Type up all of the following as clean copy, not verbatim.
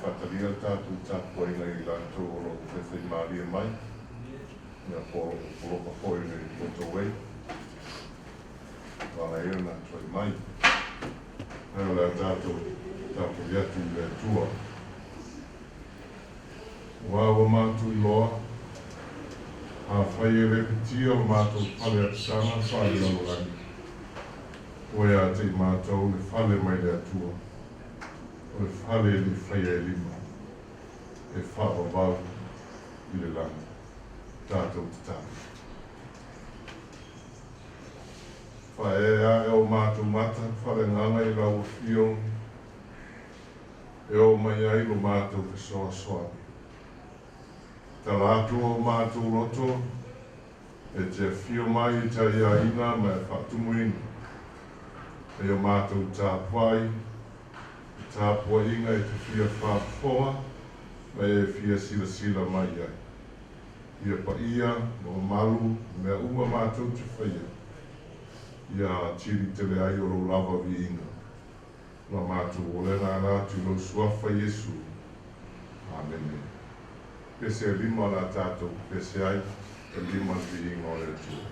whatalia tātou tāpua ina I lātou o loko whewhai māria mai. Ia pōroka hoi nei koto wei. Wala eo nā toi mai. Heo la tātou iatu I le tua. Wawa mātou I loa. A whai e repetia o mātou whale atisana whale alorangi. Oe a te mātou le whale mai le atua. O le whale li whai e lima. E whaavavau I le langa. Tātou te tātou. Whae a e o mātou mata, whale ngana I lau whiong. E o mai ai lo mātou ke soa soani. Ta lātou o mātou loto, e te whio mai I ta ia ina mai whaatumuina. E o mātou tāpuai, tāpua inga I te whia whaafoa, mai e whia sila sila mai ai. Ia pa ia, no malu, mea uma mātou te whaia. Ia tiri tele ai o lo lava vi inga. No mātou o lena nātu no suafa Yesu. Amen. Pese lima la tātou, pese ai, e lima vi inga o le tua.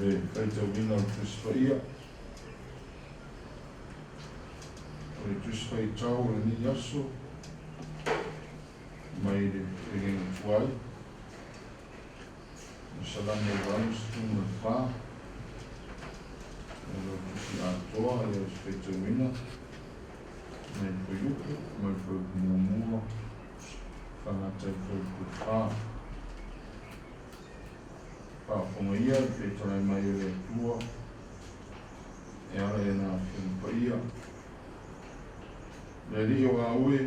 le kaita wina o tuswhaia. O le tuswhai tau o le ni aso, mai le tengen tuai. O salame o rams tūna whā. O le tusi atoa e o kaita wina. Mai koiuku, mai koiuku mua. whangata I whai kuwha. Whaafonga ia I whetara mai o le tua, e ara e nā whimpa ia. Le li o a ue,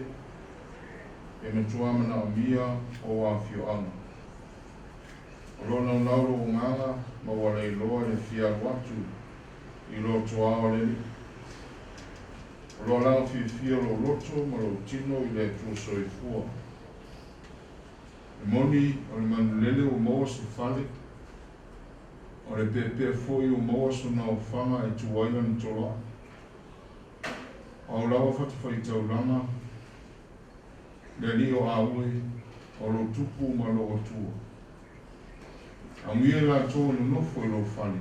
e me tuamana o mia o a whio anga. O lona unauro o nganga, ma wale I loa le whia watu, I lo toa o le li. O lo langa whiwhia lo loto, ma lo tino I le tuoso I fua. E moni o le manulele o moa se whale, o le pepe foi o moa suna o whanga e tuaina ni toloa. O lawa whatawhai tauranga, le li o aue, o lo tupu ma lo atua. A mia la tō no nofo I lo whale,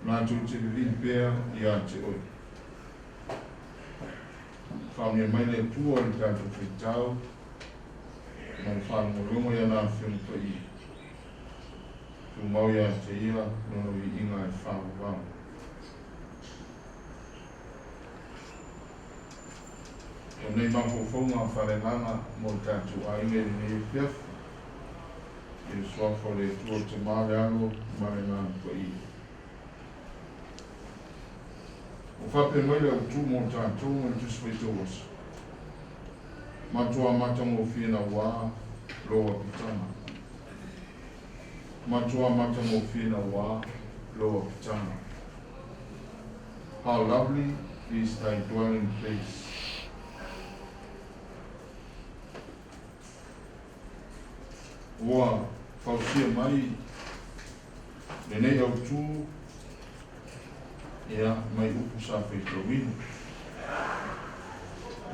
la tō te vili bea I a te oi. Whamia mai le tua I tātou whaitau, ma le whango rongo ia nā whimpa I. Tu mau ia te ia, nono I inga e whango whango. O nei mawhawhonga whanenganga mo tātou ainge ni whiawhi. I swafo le tua te mare alo, mare ngā pa I. O whape mai le utu mo tātou mo tu swaitos. Matua mata mo whina wā, loa pitana. Matua mata mo whina wā, loa pitana. How lovely is thy dwelling place. Ua whausia mai, le nei au tū, ia mai upu sa whaitawinu.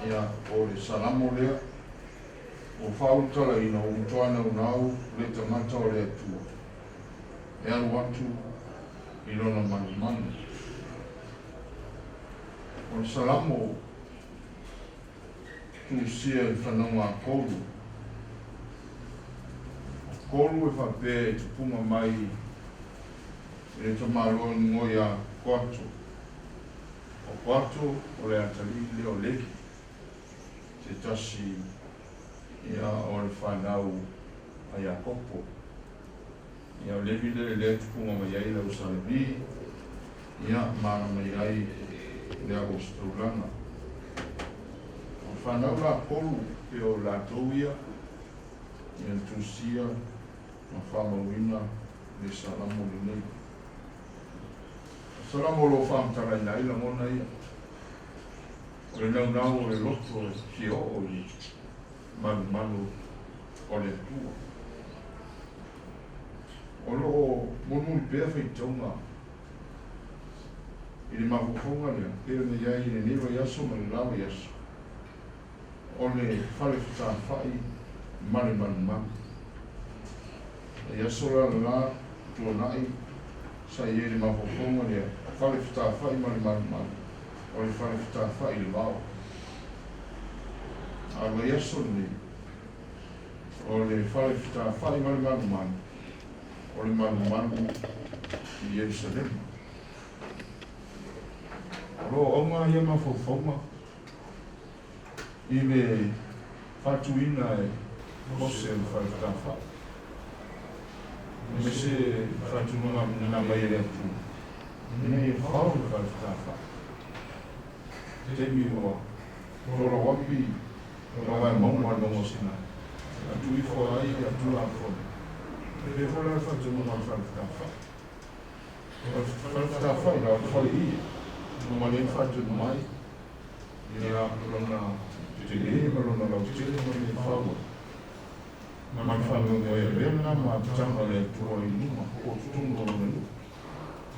Ia o le salamo lea, o whautala ina o mtoana unau le tamata o le atua. E aru atu I lona mani mani. O le salamo, tu sia I whanonga kouru. Koru e whapea te puma mai e te maro ngoi a Koato. O Koato o le atali leo leki. Te tasi ia o le whanau a Iakopo. Ia o levi le te puma mai ai lau salebi. Ia mana mai ai le Australana. O whanau la koru pe o la touia. Ia tusia. Ma whamawina le salamo le nei. Salamo lo whamtara ina ila mona ia. O le nau o le loto e ki o I manu o le tua. O lo monu I pēwha I taunga. I le mawhonga lea, pēra me iai I le newa yaso ma le lawa yaso. O le whale whai manu. Ia sora la tua nai sa I le mawhonga lea whale whai manu. O le whale whai le wao. A le ia sora ni o le whale whai manu. O le manu I Jerusalem. O lo onga ia mawhonga I le whatuina e Mose le whale whai. Me se whatunga na mai ere atu. Nei e whao le whai. Te mi o rora wapi rora maunga nongo sina. Atu I wha ai, atu a whone. Pe whole a whatunga na whai. Whai la whai I. Noma le whatunga mai. Ia rona te le rona lau te le mai le whaua. Ma whanonga e rena ma tanga le tua I numa o tunga o le numa.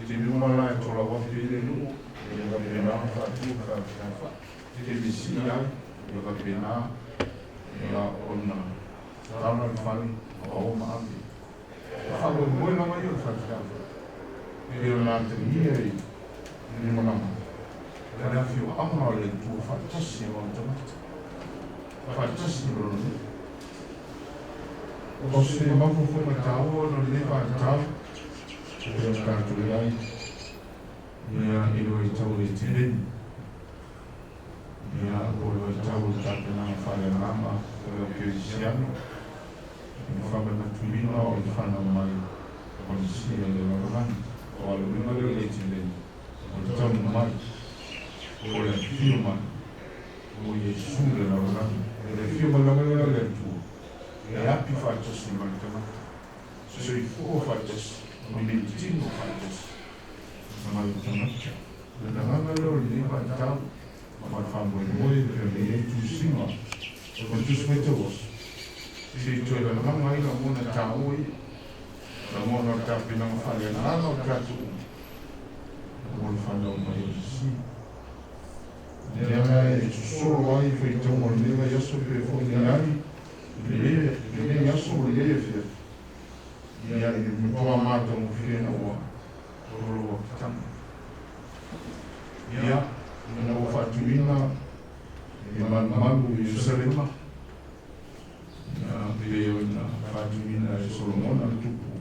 Te numa la e tola wapi le numa, e wapena whatu whawha. Te misi ai, e wapena e a ona tana le whani o maami. Whawe moe na mai o whawha. E o nā te mia I numa nama. Kare a whio ama le tua whatasi o tamata. Whatasi o le O se mawhawhonga tāua no le lewa tāu. E o kāturi ai. Ia ilo I tau I te reni. ia o tau tāpe nā whare rama o le Kirisiano i whakana tuina o i whana mai o le sia le warani o ale wina le leiti le o le tau mai o le fio mai o Yesu le warani e le fio mai langa le tu e api whaitosi mai tamata so i fuo whaitosi o le tino whaitosi mai tamata le nanganga leo le nipa tau ma whamoi moe le e tu singa o le tu smete os si tu e la nanganga ina mona tau i la mona tapi na whare nana o tatu o le whanau mai o si Nea e tu soro ai whai tau mo le nea yaso pe fōni ai le nea yaso o le e fia ia i mtoa mata mo fia na ua o roa kitama ia na ua whatuina i malu i Yerusalema na peo na whatuina e Solomona tupu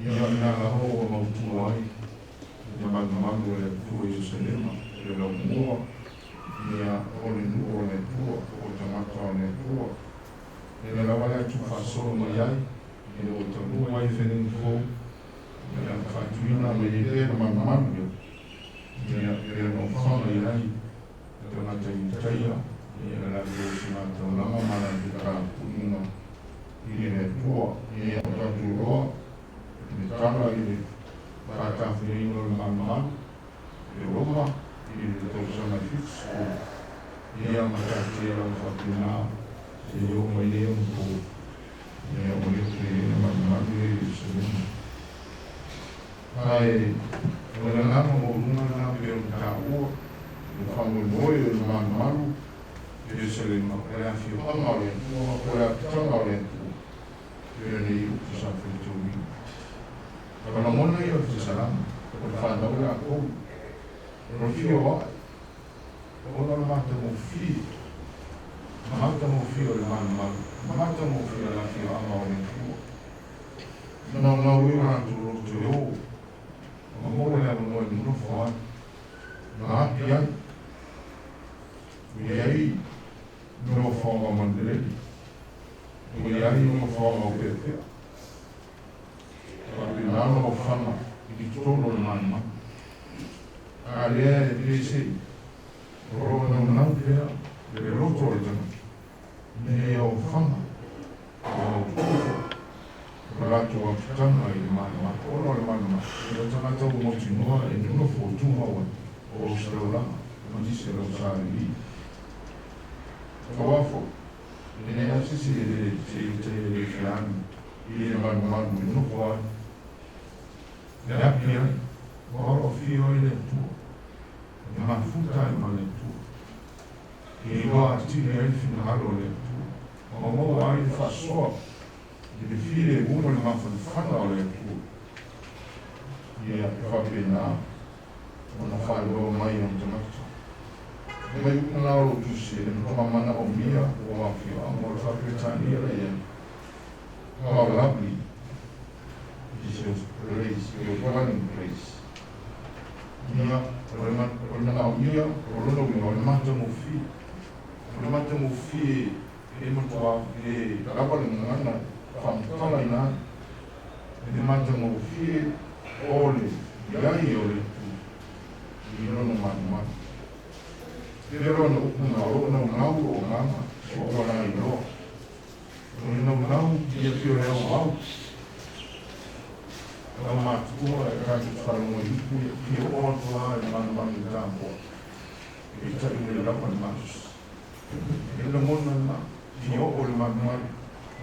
ia na laho o mautua ai i malu e tua Yerusalema e lau mua ia o le nuo o le tua o tamata o le tua e le lawale atu whasolo mai ai e o tamua ai wheneng fō ia whatuina me i le na malu ia e no whana i ai e tona taia ia la vio si mata o lama mana i ka punina i le tua ia o tatu roa i tana i le kātawhireino le malu e Roma i le tausana fitsu ia matatia o whatuina e o mai leo mpo ia o leo te e malu e Yerusalema ai o le nana o luna na peo ta ua o whangu moe o le malu e Yerusalema e a fio anga o le o le atanga o le e le i uku sa whitui kana mona i o te salama o le whanau le a kou o fio ai o na mata mo fi mata mo fi o le malu mata mo fi o le fio anga o le tua na ui rantu o te o ma mōre le anu noe munu whaai na api ai ui ai no whaonga mandeleli ui ai no whaonga o pēpea ka pinano o whana i tono le manu a lea e pēse roa nau nau pēa le roto le tana me o whana o tūwha Rato a kitanga i le mana, ono le mana, e o tangata o moti noa e nuno fōtunga o Austraulanga, ma dise lau sāri i. Kawafo, e ne asisi e le te le whiani, i le manu i nuno fōai. Ne api ai, oro fio i le tua, e mafuta i ma le tua. E iwa atini ai fina halo le tua, ma mo ai le whasoa, i le file uma le mawhana o le tua. Ia e whapena, o na whaeroa mai o tamata. Mai una aro tusi, e mtoma mana o mia o awhio, amo le whapetani e le ia. How lovely is your place, your dwelling place. Ia, o le nao ia, o lono wina, o le mata mo fi. O le mata mo fi e matua, e rawa le ngana, whamtala ina, e mata mo fi o le iai o le tu, i rono manu manu. Pero no una o no ngau o ngama, o ora i roa. O no ngau ia pio reo au. O matua e ratu wharango i upu ia pio o atua e manu manu i tāmpo. E tai ui rapa ni matus. E la mona na, pio o le manu manu.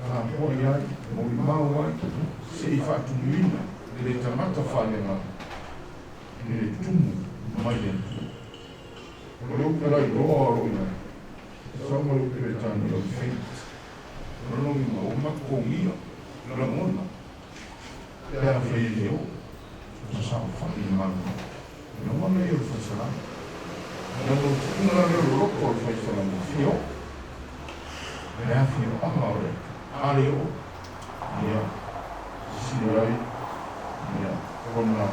Ka hoi ai, mo i mau ai, se i whatu nuina, le tamata whale manu. Le tumu mai le tumu. O leu perai roa o roina, sama leu peretani o feita. O longi ma o mako ngia, la mona. Pea whai leo, o sa whani manu. Na mana i o whaisarana. Na no tūna leo roko o whaisarana fio. Pea fio aha o re. Ale o, ia, sirai, ia, kona,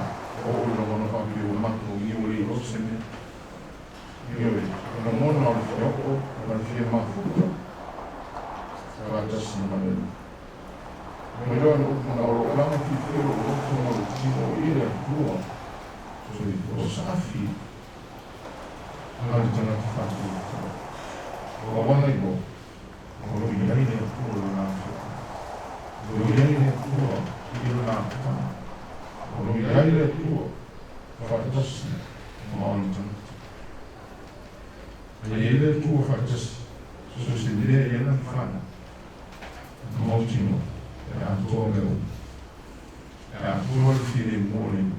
o ula mana whaki o mako ngia o rei rosene. Io non ho il fuoco, ma il firma fuoco. Guarda Simone. Melhor no lama que foi o outro ele é tua. Foi o safi. Não tinha que fazer. O homem é bom. O homem é tua na o homem é tua ele na o homem é tua. Faz assim. Não ele é tua faz assim. Se ele não faz. Não tinha. A tua meu, a tua filha morning,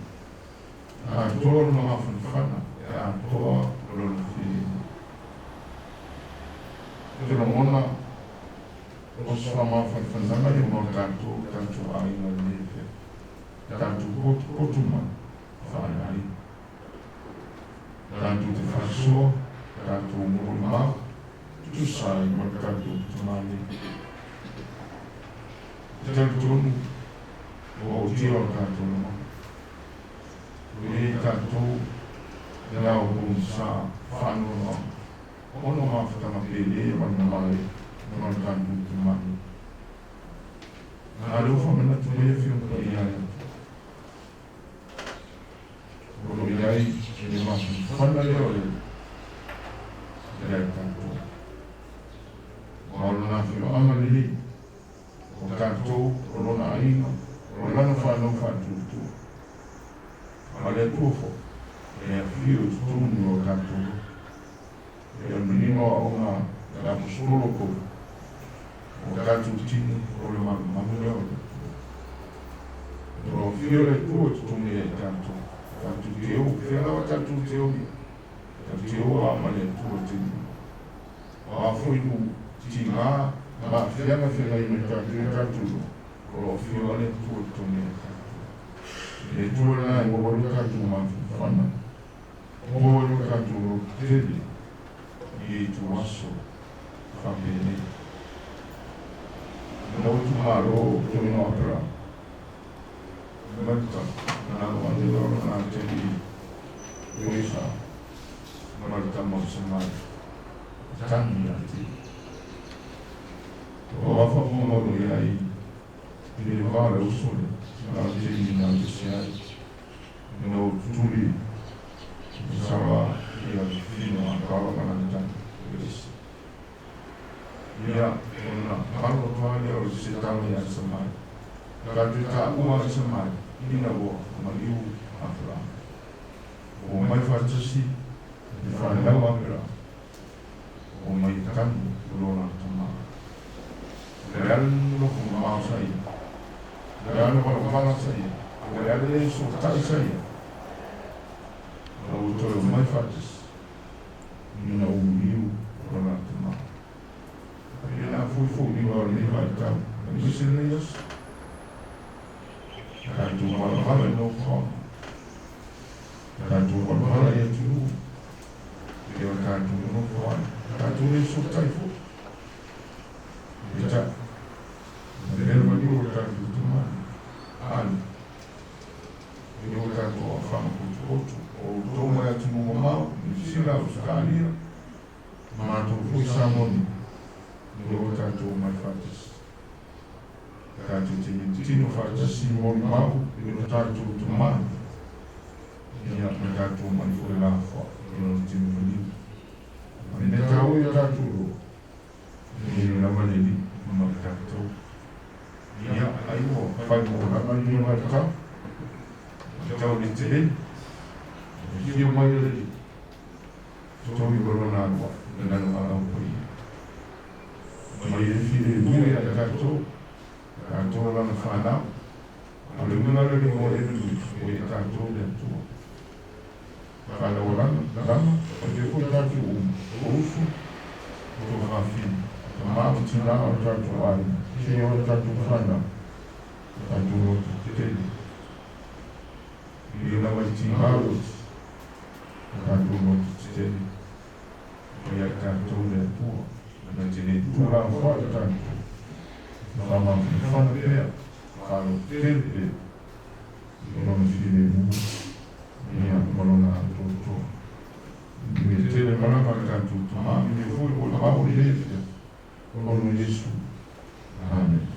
a tua não afana, a tua filha. Então mona, os fama afana mas não tanto aí na livre, tanto cotuma, fala aí, tanto de faço, tanto normal, tu sai, mas tanto mali. Tanto o tio tanto ele tanto ela o sa fano o não há fata na pele mas não vai não tanto mais na lua foi na tua filho para ele o ele aí ele mais quando ele tanto o na filho amali o tanto corona aí corona não faz tudo olha tudo é filho tudo o tanto é menino uma da postura o tanto tinha o mamãe o filho é tudo é tanto teu ela tanto teu amale tudo a foi no tinha ma fianga aí no tanto o filho é tudo e tudo lá o outro tanto uma fana o outro tanto dele e tu acho família não tu marou tu não abra mas na onde na tele isso mas estamos mais tanto o afa como e aí ele vai o sol na tele na sociedade no tuli sawa ya fino akala mananta isso ya ona malo toalha o sistema ya samai kadita uma samai ina bo mariu afra o mai fatasi de fala o afra o mai tan lona tama real no como mais aí real no como mais aí real isso tá aí o todo mais fatasi ina o miu lona tama ina foi ni vai tá missionários tanto mal no com tanto mal ya tu eu tanto no com tanto isso tá aí já ele vai o tanto do mal eu tanto a fama com outro ou toma ya tu no mal se lá os carinha mas tu foi samoni eu tanto mais fatos tanto tinha fatos assim mal eu tanto do mal e a tanto mais foi lá fora eu não tinha vindo então eu tanto e lá ali uma tanto e aí o pai morava mas não vai cá então ele teve e o mãe dele então eu vou lá não mas ele filho a tanto lá no final a luna ele morreu foi tanto dentro para o lado porque foi tanto o uso do rafim mas tinha o tanto aí tinha o tanto final tanto o tele e lá vai tinha o tanto o tele e a tanto dentro jadi tulang kuat kan sama fana dia kalau tele non sini ni a molona tutto mi tele malanga tantu tama ni fulu ko na ko ile ko no Yesu. Amen.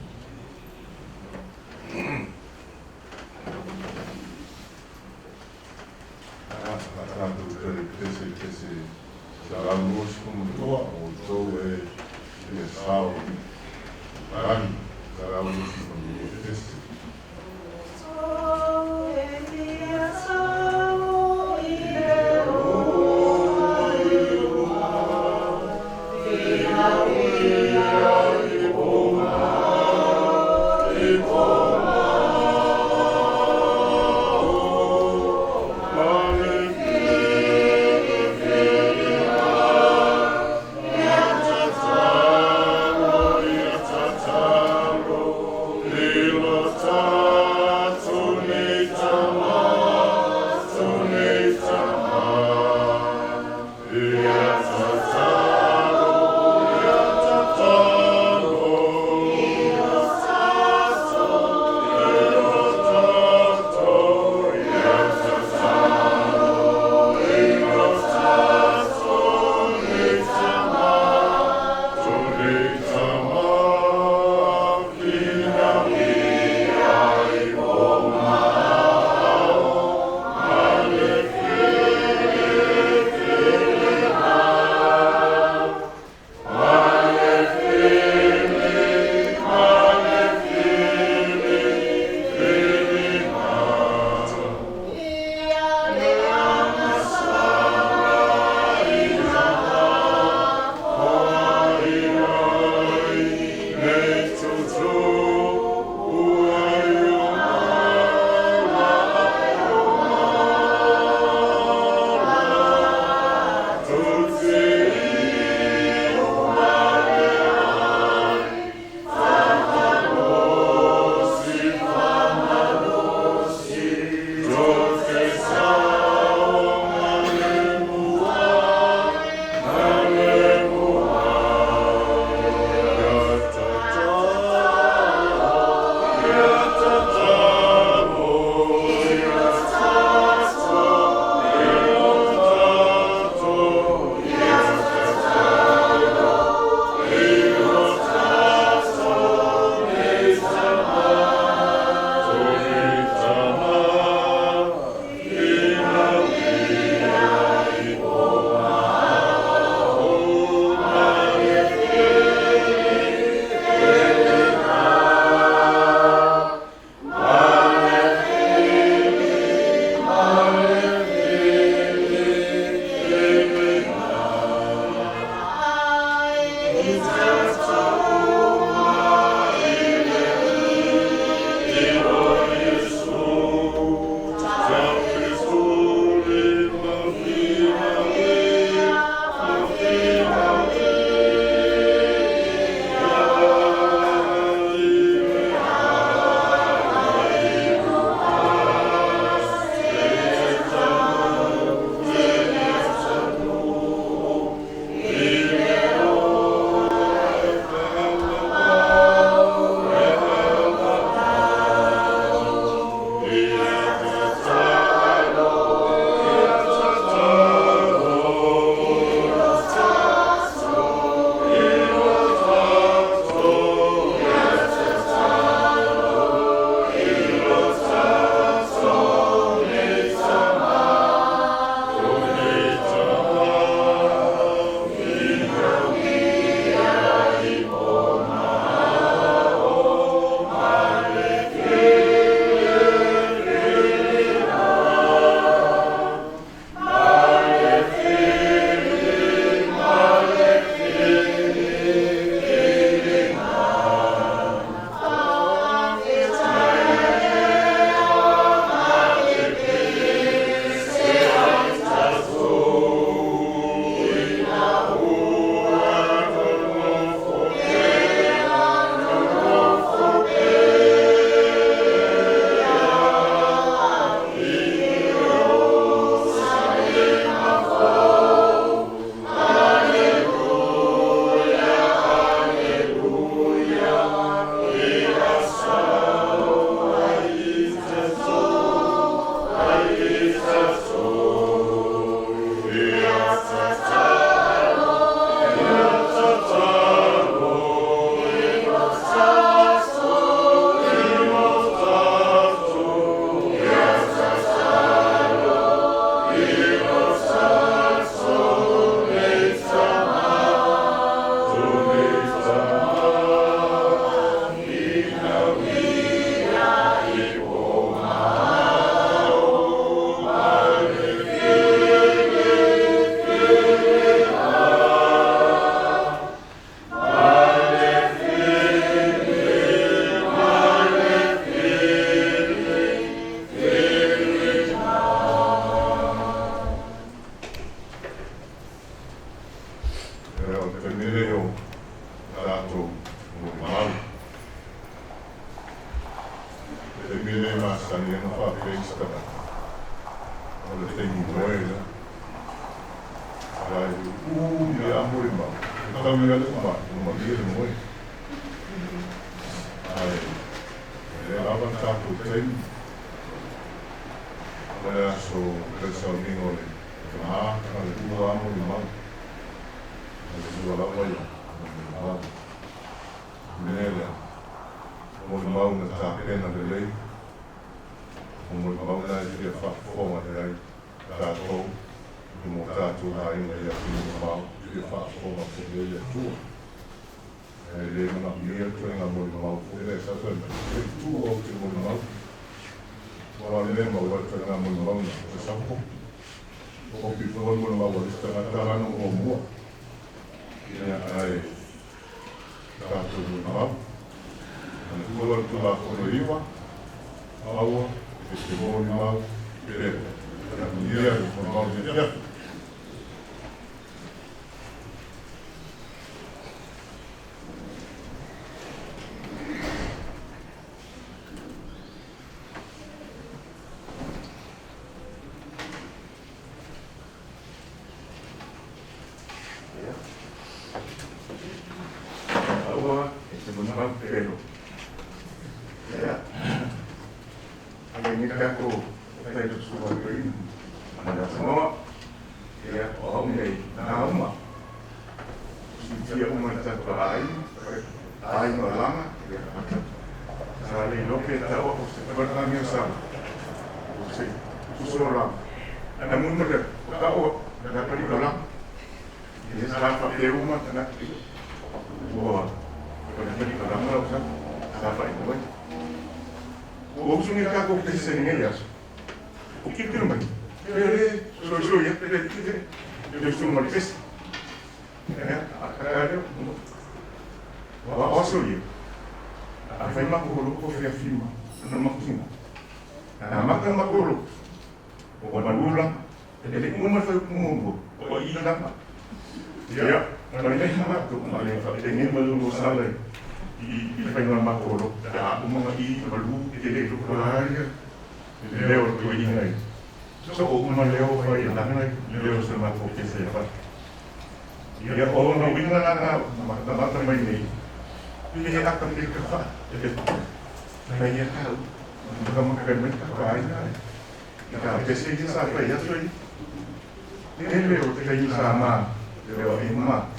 Lord. le masani na whawhekista na. Ole te ni moe na. Ai, ni amore ma. Tau ni ale ma, ma le moe. Ai, e awa tātou teini. Ole aso, kresau ningo le. Ka ale ua amore ma. Ale ua lawa ia. Ale ma. Menele. Mori mau na tāpena le lei. Mori mau na e te whakawhonga le ai. Tātou. Mo tātou hainga ia whina mau. Te whakawhonga po le le tua. E le mga mea tuenga mori mau. E le sasoi mai. E tua o te mori mau. Wala le mau wa tuenga mori mau na. E sapo. O ki mori mau wa lista na tarano o mua. Ia ai. Tātou mori mau. Kua tula kono iwa, aua, e te mōni mau, e re. Ia, e kono mau te tia. Aua, e te mōni mau, e re. Ini aku saya itu suka beri, ada semua, ya orang ini nama, dia umat terbaik, baik orang, ya, saya lokal tahu aku sebenarnya sama, seseorang, namun mereka tahu dapat diulang, dia salah pakai umat anak itu, wah, dapat diulang lah, salah itu. O uso ni kako te se ni ellas. O que te nombre? Soy ya, yo estoy mal pes. O soy. A fai makolo ko fia firma. No makina. A maka makolo. O malula. Ele uma foi com o ila. Ya, no le ma to, no le fa. Tenía malulo sala. I fai ngā makoro, a umanga I malu, te leo koraria, leo ko I ngai. So o uma leo fai langai, leo se mako ke se fa. Ia o na winga na mata mai nei. Ia aka te ka fa. Na ia ka. Ka maka mai ka fa ai. Ia ke se sa fa ia so I. Leo te kai sa ma, leo I ma.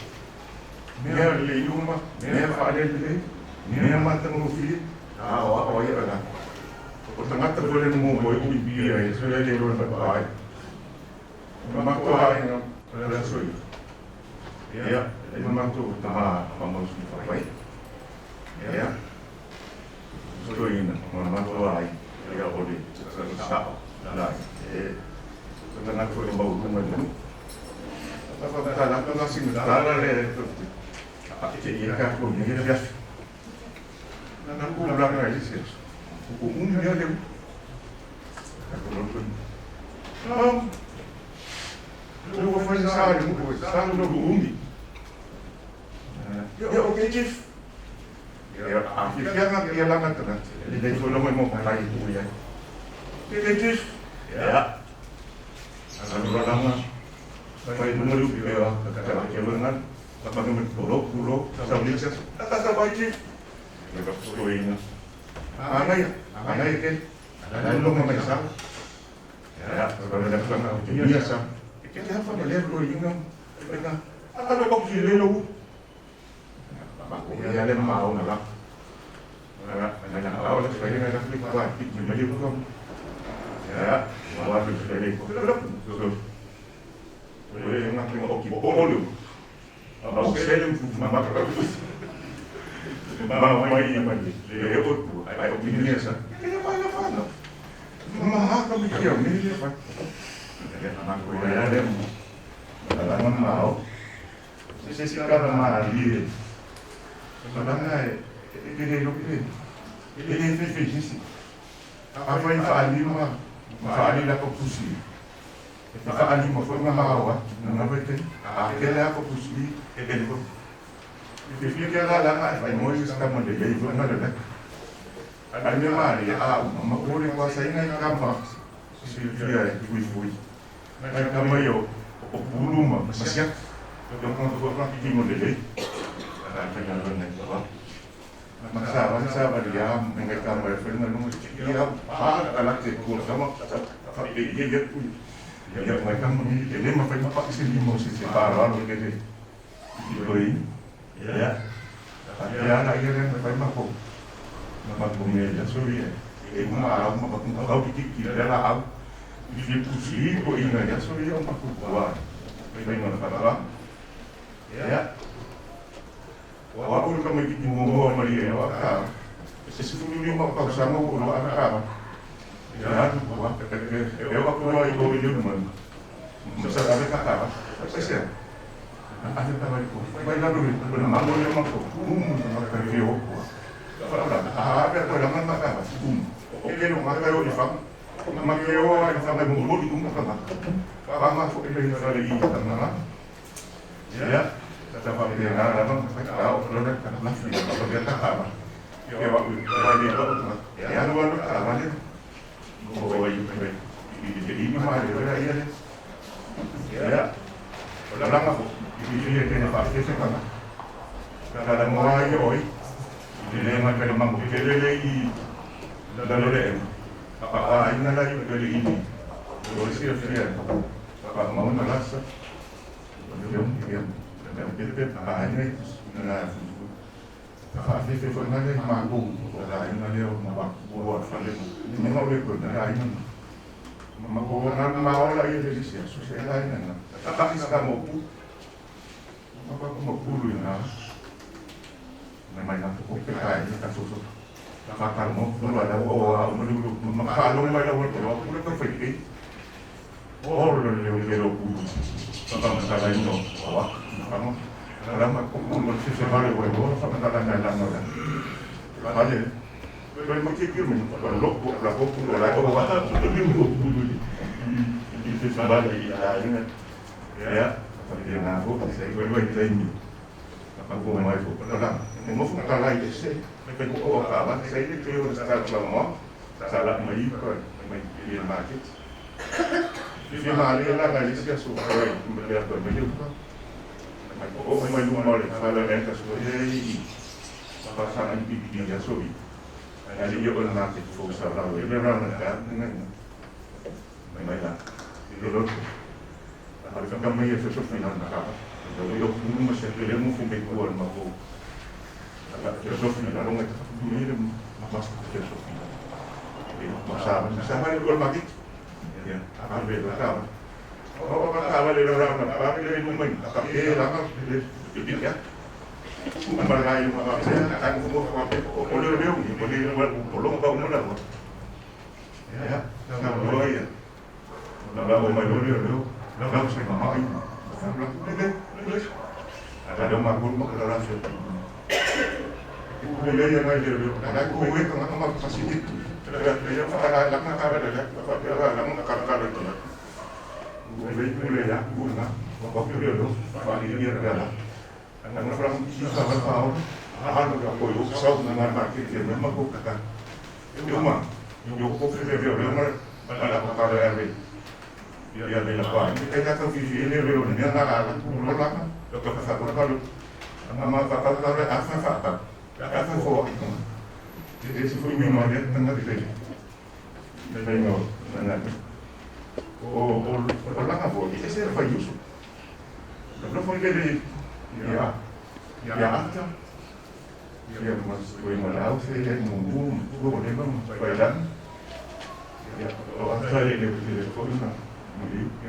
Mea le uma, mea whaare le, mea mata mo whiri, o ia rana. O tangata kore mo mo ui bia e, so le roi ma pae. Mako hae nga, rara soi. Ia, e mako taha pamau suni whapai. Ia, so ina, mako hae, ia ori, sao, lai. So tangata kore mau kuma ni. Tapa ka singa, tara le, que ia ka ko ni ia na ko la nga isi ko dia le eu vou fazer essa área muito coisa tá no umi eu o que diz eu a que lá na tana ele dei só não mo para aí tu ia que diz ya agora lá vai número eu aquela que eu Bagaimana pulau, Saudi atas apa aja? Mereka sesuainya. Anai kan? Ada lo nggak masalah. Ya, kalau ada apa biasa. Kita apa melihat lo ini kan? Kita ada kok sih lo. Aku ya le mau nggak? Nggak tahu lah. Sebagai ada klik buat menjadi bukan. Ya, buat sekali. Terus, boleh ngapain oke boleh. Aku selalu memakai mai le outro ai opinião essa que vai lá fala mas como que eu me vai na coisa é normal se cara ali mas ele não ele fez isso a vai falir la possível falir uma forma mal não vai ter aquele é possível ele fica lá vai morrer essa mão dele vai nada Ane mari makuri kwa saina kama sivia kuifui. Ngai kama yo opuluma masia. Yo kama kimo dele. Kaya na ba. Masawa dia ngai kama referensi nung dia alak te ko sama ye ya ngai kama ni ele mapai mapak sini mo si para lo kete. Oi. Ya. Ya na ye mapai mako. Magumela sorry uma kau dikit ela au di pusi ko ina ya sorry o makukua bai mana kata ya wa ko ka mai ki mo mari ya ka se fu ni mo ka sama ko no aka ya wa ka e wa ko ai ko ni man sa ka ka se ada tahu ko bai la dulu mana mo ni mo ko ka rio ada orang mana oke lu maka yo ifam maka yo ifam ay mulu di kumpa ka kama so ile ile lagi tanah ya dapat dia orang tahu orang kan nafsi apa dia tak apa ya waktu dia ya lu apa ni go ayu jadi ini mah dia ya orang aku dia kena pasti sekali kalau mau ayo ele mai pela mango ele i da lore a ina la io ele ini lo si fia pa mau na lassa eu ele a ina na a fi foi na le mango da ina le na ba boa fale ni no le ko da ina mango na ma ola ele si so se la ina na ta isa mo pu mo pu ina namanya tu kopi kaya ni kasus nakakal mo dulu ada dulu makalong may lawal ko ulit ng fake or lelo po tentang masalah itu wah kamu dalam aku pun sesebali webo sa katalan lang na kaya pero makikir mo kalau ko wala ko wala itu sesebali ya tapi na ako kasi webo ito aku mai ko dalam mo fu kala ite pe ko ka ba sai ni teo sta la mo sala mai ko mai ni market fi mali la la isia su ko me ya to me yo ko mai lu mo le fala en ka su ye pa sa ni bi ya so bi ali yo on market fo sa la we le ran ka mai la yo lo ali ka mai ya so final na ka eu não sei ele não foi bem por uma boa eu sou filho não é primeiro mas eu sou filho mas ele gol mati ya a ver la cama o acaba de lograr uma para ele não vai porque lá ele ya uma barraia uma coisa tá com o olho meu e por ele o longo da uma lá ya não vai lá o mais olho meu não sei como ada makhluk makhluk itu. Dia yang ada dia. Ada kue tengah tengah kasih itu. Dia ada lama kara ada. Dia lama kara itu. Boleh ya, guna. Waktu dia tu, bagi dia ada. Karena orang sisa bertahu. Anu apa itu? Saud dengan market dia memang kau kata. Cuma, yo kau kerja dia memang ada kara RW. Dia ada apa? Kita jangan visi ini belum ni nak ada belum nak. Doktor kata kalau nama kata kalau apa for itu. Jadi si fui memang dia tengah di sini. Dia no, nana. Orang apa? Itu saya fai Yusuf. Belum fai dia ya aja. Dia masuk ke malau saya mungkin boleh membayar. Ya, orang saya dia boleh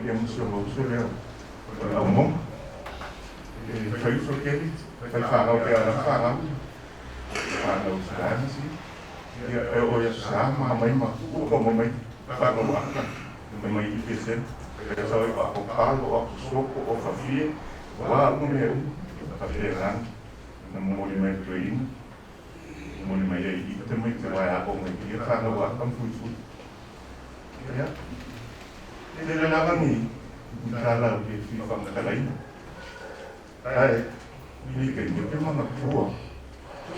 yang musuh dia umum kayu sorkeli kayu farau ke arah farau sekarang sih ya oh ya sama memang mamãe farau makan mamãe ipesen saya soi aku kalau aku soko aku fie wah meu kafiran monument green monument itu também vai a bom dia farau akan fui ya ele lava ni kala ke fam kala ina ai ni ke ni ke mama tua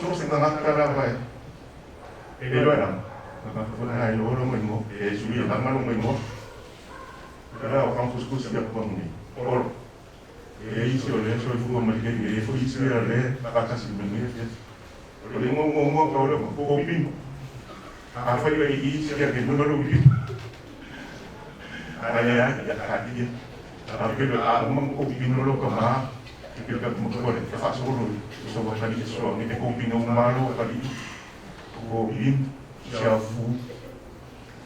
so se na kala vai Eloana, na ilo mo mo, suwi lang man mo. Kaya ako kuskus siya po mo. Or isi ole so fu mo ke fu isi ale nakakasin mo ni. Ole mo ka ole ko pin. Apa yo isi ya ke no lo pin. Ay hadi. Tapi mo ko pin lo ka ma. Kita mo ko le fa solo. So ba kali so ni ko pin no malo kali. Ko pin siya fu.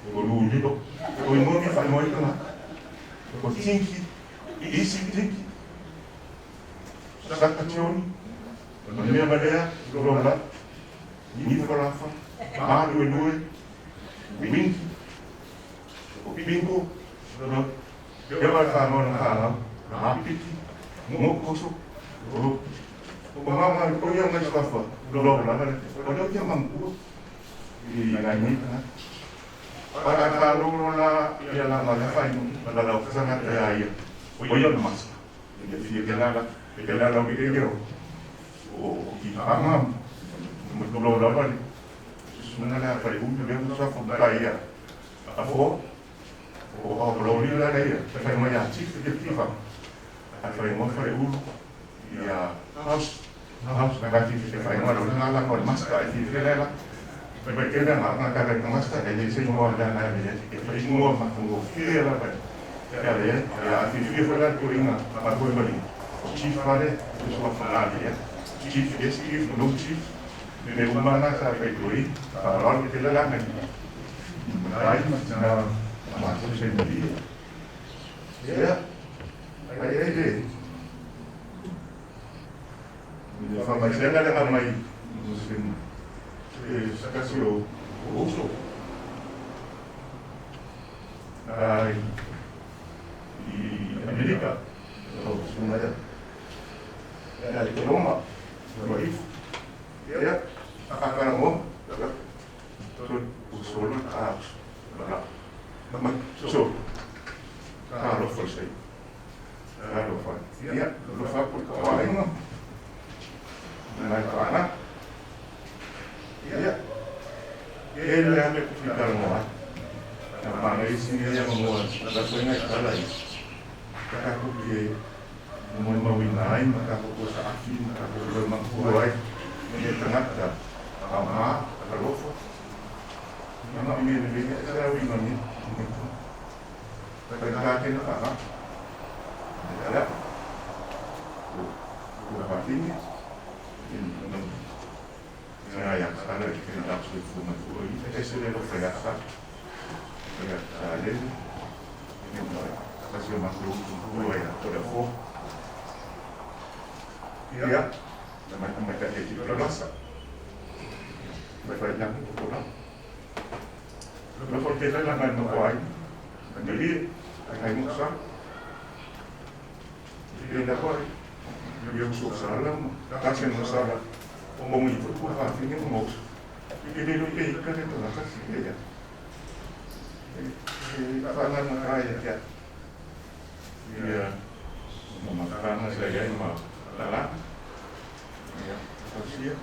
Ko lu ni ko. Ko mo ni fa mo ka. Ko tinki. Isi tinki. Sakationi, Maria Badea, Rola, Nifarafa, Maru Nui, Winki, Pingo, Yavaka Monaka, Rapiti, Mokoso, Mama, Oyama Safa, Rola, Odoyamangu, Yanita. Para Rola, Yalama, Fine, Kasana, Oyamas, Fiagalala. Kaya lang bigyan o ikamam magdulaw laban sunana pa rin yung sa pagkaya ako o ako nila na iya kaya maya chief executive at kaya mo pa rin ya house negatif kaya mo na lang ko mas ka itilala Bagaimana nak kagak master jadi semua dan ada jadi semua makhluk kira lah ya aktif lah kuringan apa boleh beli chief pare sua família chief esse no chief de humana sabe que para que te la ganen aí na mas você dia ya aí de forma geral ela mai muslim sakasio uso ai Amerika sebenarnya dari Roma, Baif, ya, akan mau, terus usul harus berat, so, kalau selesai, kalau fat, ya, kalau fat perkawinan, naik anak, ya, ele yang kita mau, apa isinya yang mau, ada banyak hal lain, aku dia mawinain makakuha sa akin, makakuha ng buhay, may tangat na ama, kalofo. Mga umiinibigay, sarawin namin. Pagkakatin na ka, nagala. Kukapatin, nangayak sa kanila, kinatapos ko yung fumabuhay. Kasi nila kaya sa alin, kasi yung makulong buhay na kalofo. Ya, teman-teman dari Indonesia, berbanyak kurang. Kalau kita dengan menguai, jadi kayak musa, dia dapat dia musuh salam, kasih musa, ngomong itu pun artinya ngomong. Jadi lu ikan itu nggak kasih dia. Tangan kaya ya, dia memakan saya mah. Dalam ya sosial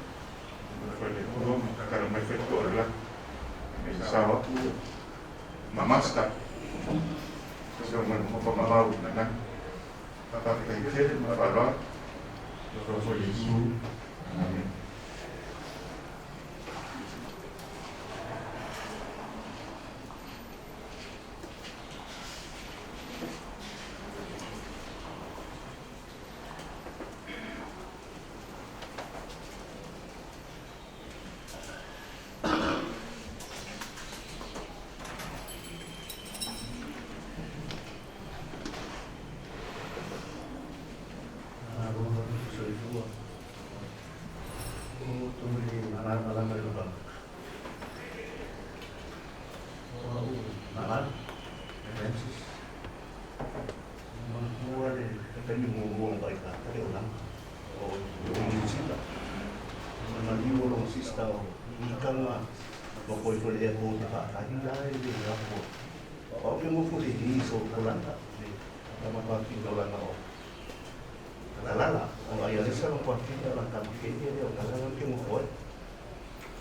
berfungsi karena mereka itu adalah sahabat memasak seorang pemalau dengan kata kecil pada Rasul Yesus. Amin.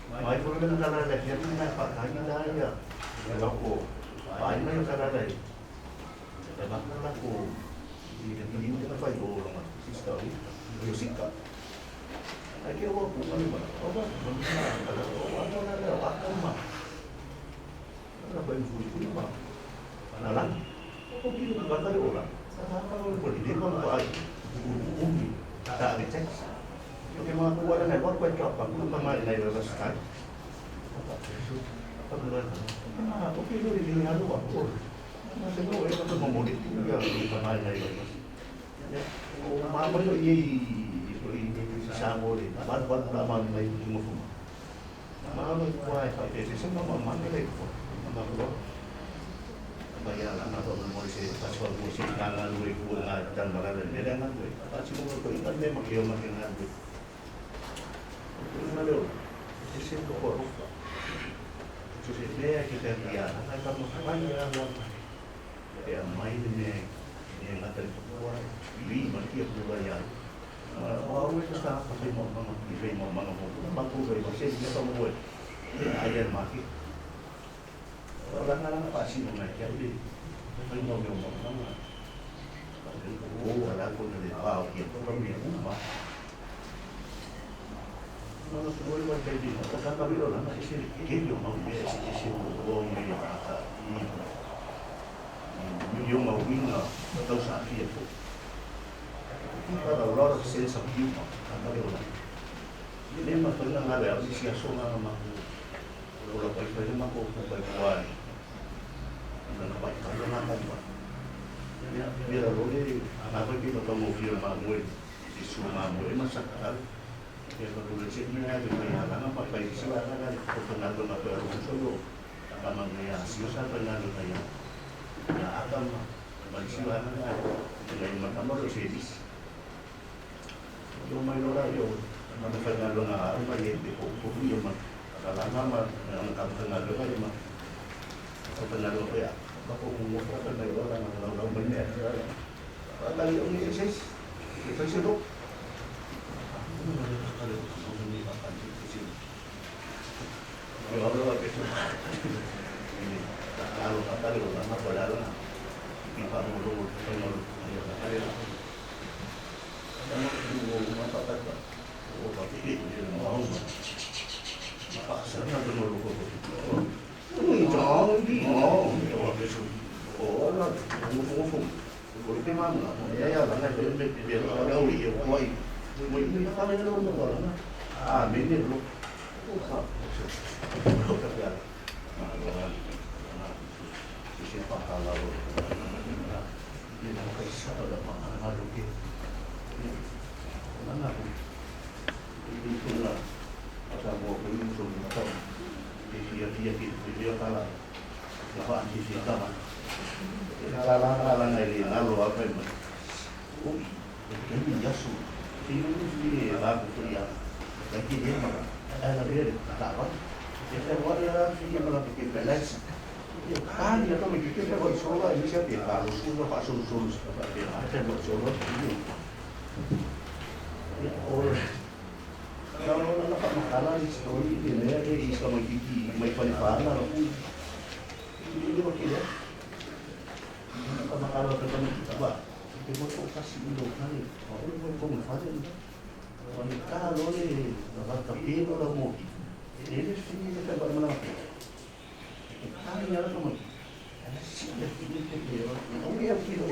Mai por menos cara de gente na pakanya na ya. Kalau ko paano na yung cara de. Dapat na ko hindi mo na pa yung sister. Yung sika. Ay kaya ko ano ba? Oba, ano na akan ma. Ano ba yung full ba? Ano lang? Kung hindi ba tayo orang? Kalau hindi ko ba ay umi. Tak ada cek. Yung mga kuha na network ko job pag pamain na yung start. Okay lo din nga lo ako. Kasi mo ay ito mamulit yung pamain na yung. O mama yo isang rin. Bad naman na yung mo. Mama ko ay kasi sa mama nila ko. Mama ko. Kaya lang ako mo si pasok mo si kanang luwi ko na tan bagalan nila nga ko. Kasi mo ko itan may makiyo makinan ko. Malo. Sisi ko ko. Sisi dia kita dia. Ay kamu kanya lang. Kaya may ni yang akan buat bi makiyo ko yan. Always sa kasi mo mga ibig mo mga mo. Magpugoy kasi niya sa mo. Ayan maki. Orang orang pasti mengajar di mau mana. Oh, ada pun dari bawah itu kami rumah. Kalau semua orang jadi, kita kami orang masih sedikit yang mau biasa isi uang ini kata ini. Yang mau ini atau sapi itu. Kita ada orang sales of you, kata orang. Ini mah pernah ada sih asongan sama orang baik-baik mah kok baik-baik. Dan apa itu nama apa? Biar boleh apa kita tahu firman mui di semua mui masa kan? Ya kalau recehnya ada yang apa kayak siapa kan? Pengaruh apa orang solo? Apa mengaya siapa pengaruh kayak? Ya akan manusia kan? Dengan macam mana sedis? Yung may lora yung mga pengaruh na apa yang dipupuhi yung kalau nama yang kamu pengaruh kayak mah pengaruh apa ya? Ako kung ka na yun, ang banyan. Kali yung isis, ito yung silok. Yung ako lang, ito. Talo ka, talo ka, mapalalo na. Ipa mo lulog, pangulog. Kali lang. Ano, mapatag ba? Oo, papihit. Mapakasar na tumulog ko. Hindi mo. Oo, umufong. Kuliti mama, yaya lang na pero may bibiro ka daw iyo ko ay. Mo hindi na kami na mo wala. Minir lo. Ka pala. Isi pa kala lo. Hindi na kay sa da pa na lugi. Mana ko. Hindi ko na. Asa mo ko yung so na to. Dia kala. Apa sisi kama. Kala ngai ngalo apa ini. Oh, ini jasu. Ini lagu dia. Lagi dia maka ada dia tak apa. Dia buat dia malah bikin balance. Kan dia kan bikin dia buat solo ini siapa dia kalau solo pak solo seperti dia ada buat solo ini. Ya orang kalau nak makanan story ini ya dia sama gigi mai panipana ini wakil ya kalau ketemu kita bah kita mau kasih dulu kali orang mau mengfadil wanita lo ni dapat kapino lah mau ini sini kita bagaimana kami nyala sama sih ini dia orang kilo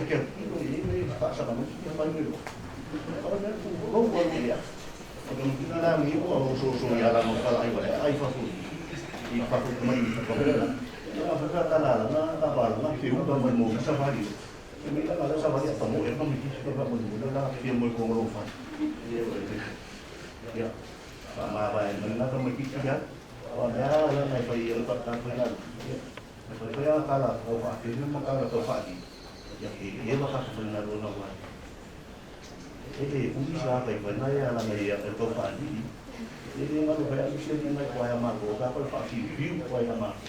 ini tak sama macam mana itu kalau nak mau buat dia kalau kita ni kalau so ya lah mau kalau ai fasul i fasul kemana kita ya berkata lah na kapal na film ba mo sa bali hindi ka ala sa bali atamo e kami kita ba mo na film mo ko ngolong fan ya sama ba na ka makikita ya wala na may pay pat na na kaya kala ko pa film mo kala to pa ya iya ba ka sa na ro na wa uisa kay panaya la may to pa ni ini ano kaya siya ni may kuya mago kapal pa view kuya mago.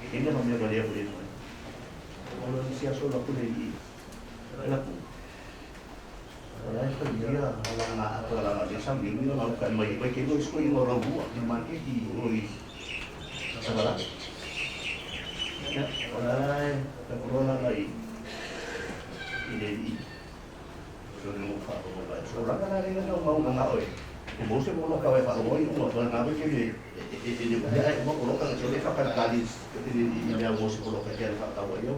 Ini namanya dia boleh tuan. Kalau siapa solo aku lagi, aku Ito dia wala nga isang linggo na ako kan may kilo isko yung orang buwa ni maki di oi sa bala. Ya, wala ta corona lai. Ini so ni mo fa ko ba. So ra na rin na mau nga oi. Kung mo se mo ka pa oi mo na na ke ni ini ya mo ko ka so le fa ka kalis ini ya mo se ko ka ya fa ka oi yo.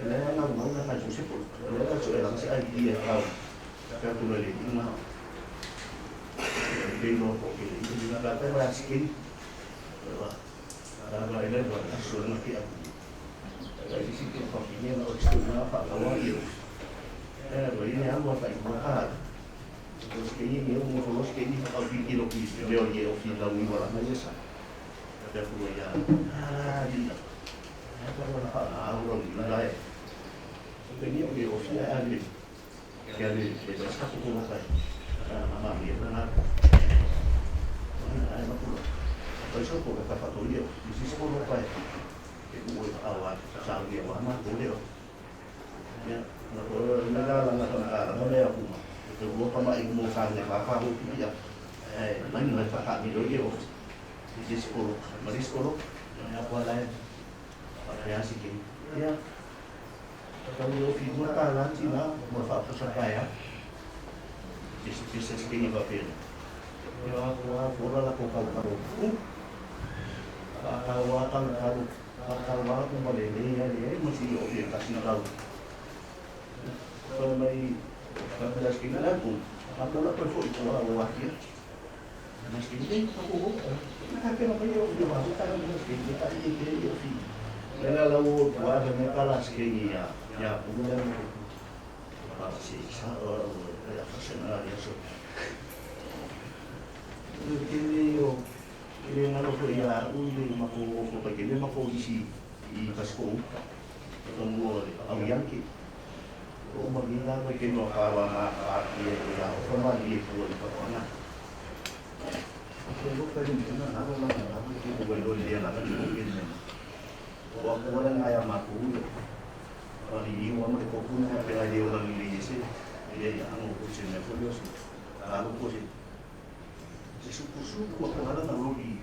Wala na mau na ka so po. Wala ka so lang si idea ka. Kaya tuloy yung mga bino ko hindi na dati wala skin diba para ilan wala sulit na kaya kaya isipin ko hindi na gusto na pagawa yun pero yun ang mga tayo terus kayaknya yung mga fulos kayaknya kapag kilo kilo yung filaw yung wala na yasa kaya tuloy yan hindi na pero wala ka naawang yung lahat kaya yung filaw kaya bebas ka kukuha kayo mamamit na natin ay makulo ay so po kapatuloy isis ko na kayo kumuha awat sa akin yung mga tuloy nagalang na ito nagalang ako ito buwa pa maigmo sa akin papaho piya man nagpakami doon isis ko malis ko kaya po alay kaya sige kaya kalau figura kalah Cina berfaktor sekaya, bisnis kini bapir. Ya aku lah kalau kalau kembali dia masih orientasi tahu. Kalau mai kalau kini lagu, aku lah perlu itu wakil. Mas kini aku nak apa yang dia mahu kalau mas kini tak ini dia. Kalau buat mereka lah sekali ya kemudian masih ya personal ya so ini nalo ko ya undi mako ko pagili mako isi ikasko ketemu awian ki o magina ko kino kawa na ya formal di ko na ko ko rin na ano lang ako ko ko dia na kan waktu orang ayam aku, orang ini orang mereka pun apa dia orang ini sih, dia yang aku cina folio sih, lalu aku sih, suku aku ada naluri,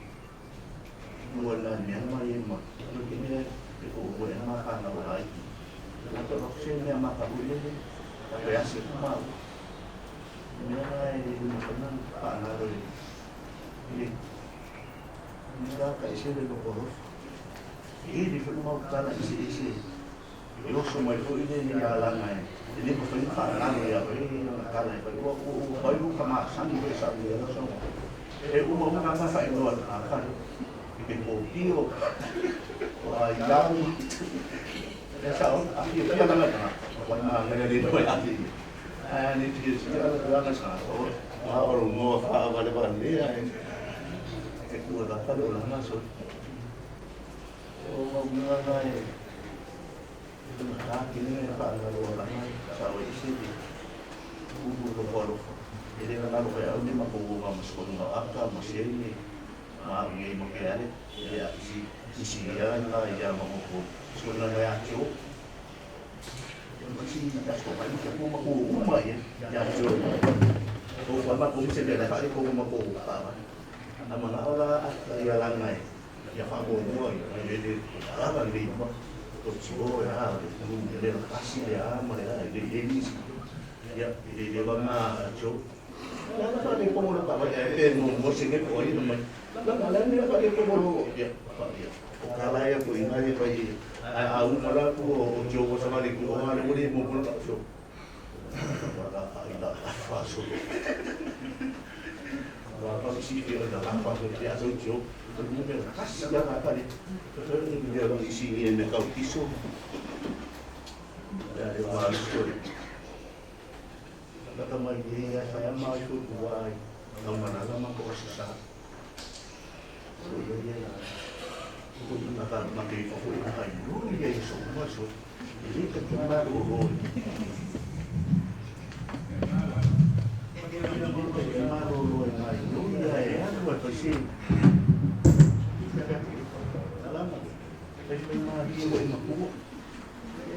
bukan Myanmar yang mah, lalu ini aku bukan makan apa lagi, lalu aku sih yang makan boleh, tapi asyik mau, ini ini macam mana naluri, ini dah kayak sih koros. Ini di rumah utara isi. Yo semua itu ini jalan ini mesti kanan ya, ini kanan. Kalau aku baru kemasan di desa dia langsung. Umum kan saya itu akan bikin kopi. Wah, yang saya ambil dia mana kan? Warna merah itu lagi. Ini dia sudah sana. Orang mau apa balik dia. Itu dah kalau orang masuk. Mengenai ini kalau orang sahaja isi kubu kepala, jadi kalau kayak ini mampu masuk ke akal masih ini, ini mungkin ya isi dia lah yang mampu sekolah kayak itu, masih tidak sekolah ini kamu mampu rumah ya, yang itu, kalau mampu bisa dia dapat itu mampu apa, namun orang yang lain ya fago mo jadi orang di Kosovo ya jadi kasih dia mereka di ini ya di bawah jo lalu ada pemuluh apa mau singkat oh itu teman lalu ini ada pemuluh ya kalau ya bu ini pagi aku malah aku jo sama di orang ada boleh mau tak so ada apa so apa sih dia ada apa so dia so jo kemudian kasih yang apa ni dia orang isi ni yang kau tisu dari orang itu kata mai dia saya mau ikut buat mana lama kau susah dia untuk nak mati aku ini dulu dia semua so jadi ketemu dulu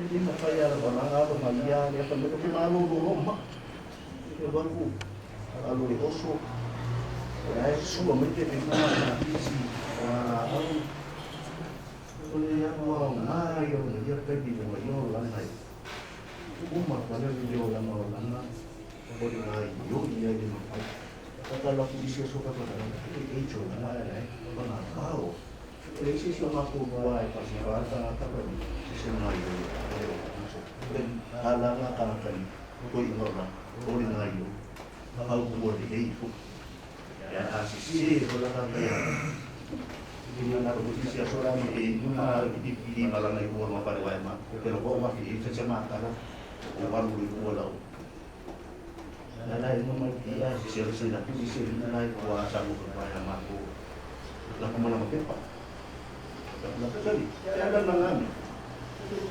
Hindi masaya orang apa Maria dia perlu malu dulu mak e wangu alu le oso ai sua mete pe na isi au ole ya wa mai yo ya pe di mo yo la nai uma kwa yo la mo la na ole nai yo ya di mo kata la polisi so ka kona e cho na ai kona kao e si so ma ko wa e pa si va ta ta pa si na yo ben ala na ka ka ni ko i no na ole nai yo au ko de e fu ya asisi ko la ka ya ini na ko si sia so la ni na di mala na ko ma pa wa ma pero ko ma ki se ma ta na ko ba lu ko la Nalai mo dia sisi na sisi nalai kuasa mo kaya mako la kuma na mapepa la kali ya ada nangami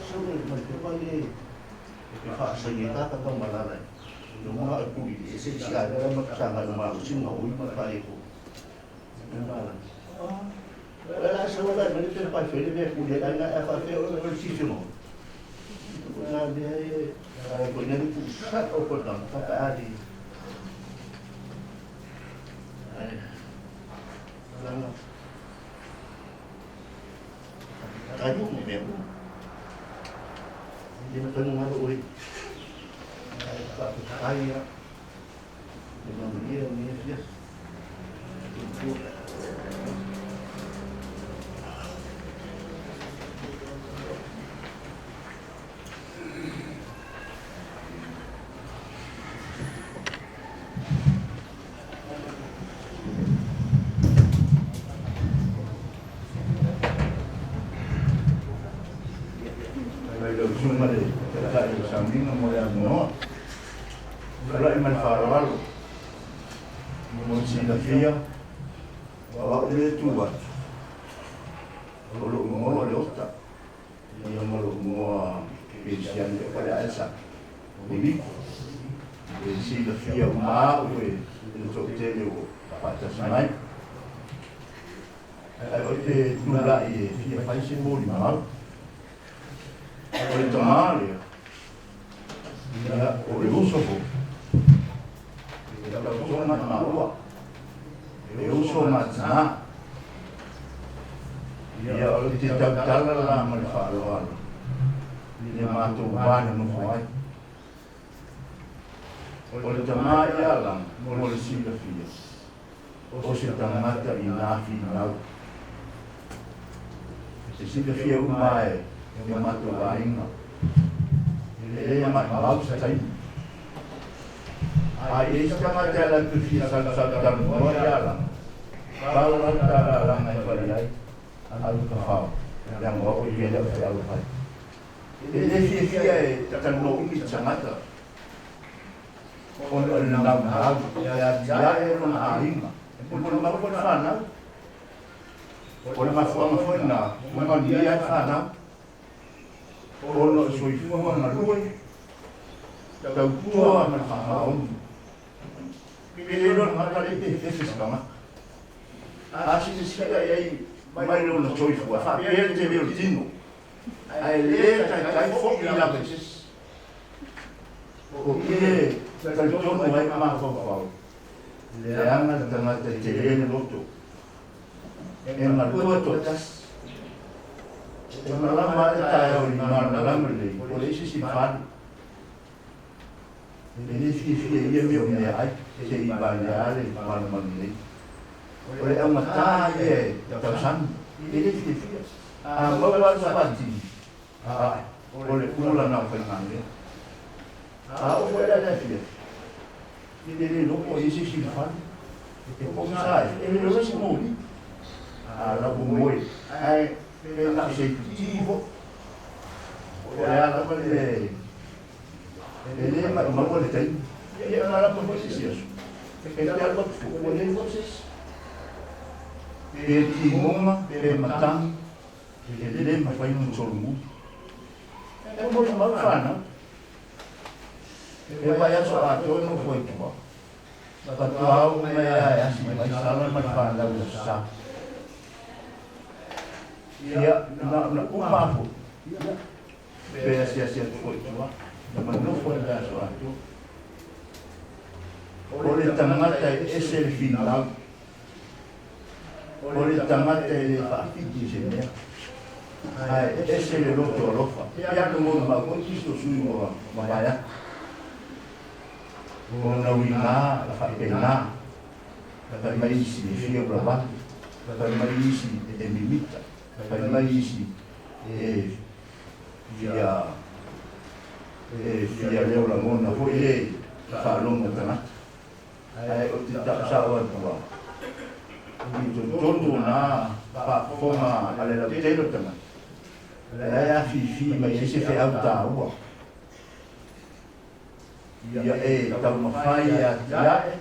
so mo mapepa ni fa sa ni ta ta malala no ma ku di sisi ada mo sa na ma usin na ui ma pa ko nala wala sa wala ni te pa fele be ku de na fa fe o sisi mo na de ko ni ku sa o ko ta pa adi Tadi mo mesmo. Hindi na tanong nga ulit. Kaya. Ibang iya, yes. Fia, bawa dia tua, kalau mau ada otak, yang mau pensiun kepada Elsa, ini, pensiun Fia mau untuk jadi pada senai, oleh mulai Fia pensiun boleh mau, oleh teman dia, oleh usaha, kalau cuma mau. Eu sou matana. Ia o te tautala la ma le whaaloalo. Le mātou wāna no whai. O le tamā ia lang, mo le sila fia. O se tangata I nāwhi nau. Se sila fia umae, e mātou wāinga. E mai mau sa taimi. Ai e tama tala tu fia sa tam no ia lang. Kalau antara lang ai pariai alu ka fa yang wa o ia da fa alu fa. E fia e tano I tsamata. On na na ya e no ainga. On ma ko fa na. On ma fo na, ma dia fa na. On so I fu ma lui. Tau tua ma fa on. Pero no hay que escama. Así se aí mai no choi fu fa perde o tino. Ai leta tai fogo la veces. O que tal tono vai ma fo. Le ama tanga te tere loto. E ma to tas. E ma la ma ta o ni ma la mele. O le si fa. Ele ia meu me ai se I balhare malmani. Oleh é uma taia da san. Ele fia. A mawar sapati. Oleh pula na fernande. O era fia. Ele não conhece se fan. Como sai? Ele não se move. La bumoi. Ai, na sentivo. Olha lá para ele ma mo le tai e ala po si eso ele algo o le vocês e ti moma e matan ele ma fai un solmu e mo ma fana e vai a sua to no foi to ba to au me ya si vai sala ma fana la sa ya na uma fo pe si foi to. Naman no foi da suatu. o le tangata e se le finau, o le tangata e le whaafiti se mea. Ai, e se le roto o rofa. Ia no mo ma ko kiso sui mo mahaya. O na wina, la whaapena, la maisi e fia brava, la maisi e mimita, la maisi e fia leo la mona, hoi e whaalonga tana. Ai, o te tapsawa tua. I tono na whaafonga ale la telo tana. Ai a fi mai e se fe au ta ua. Ia e tau mawhai a tiae,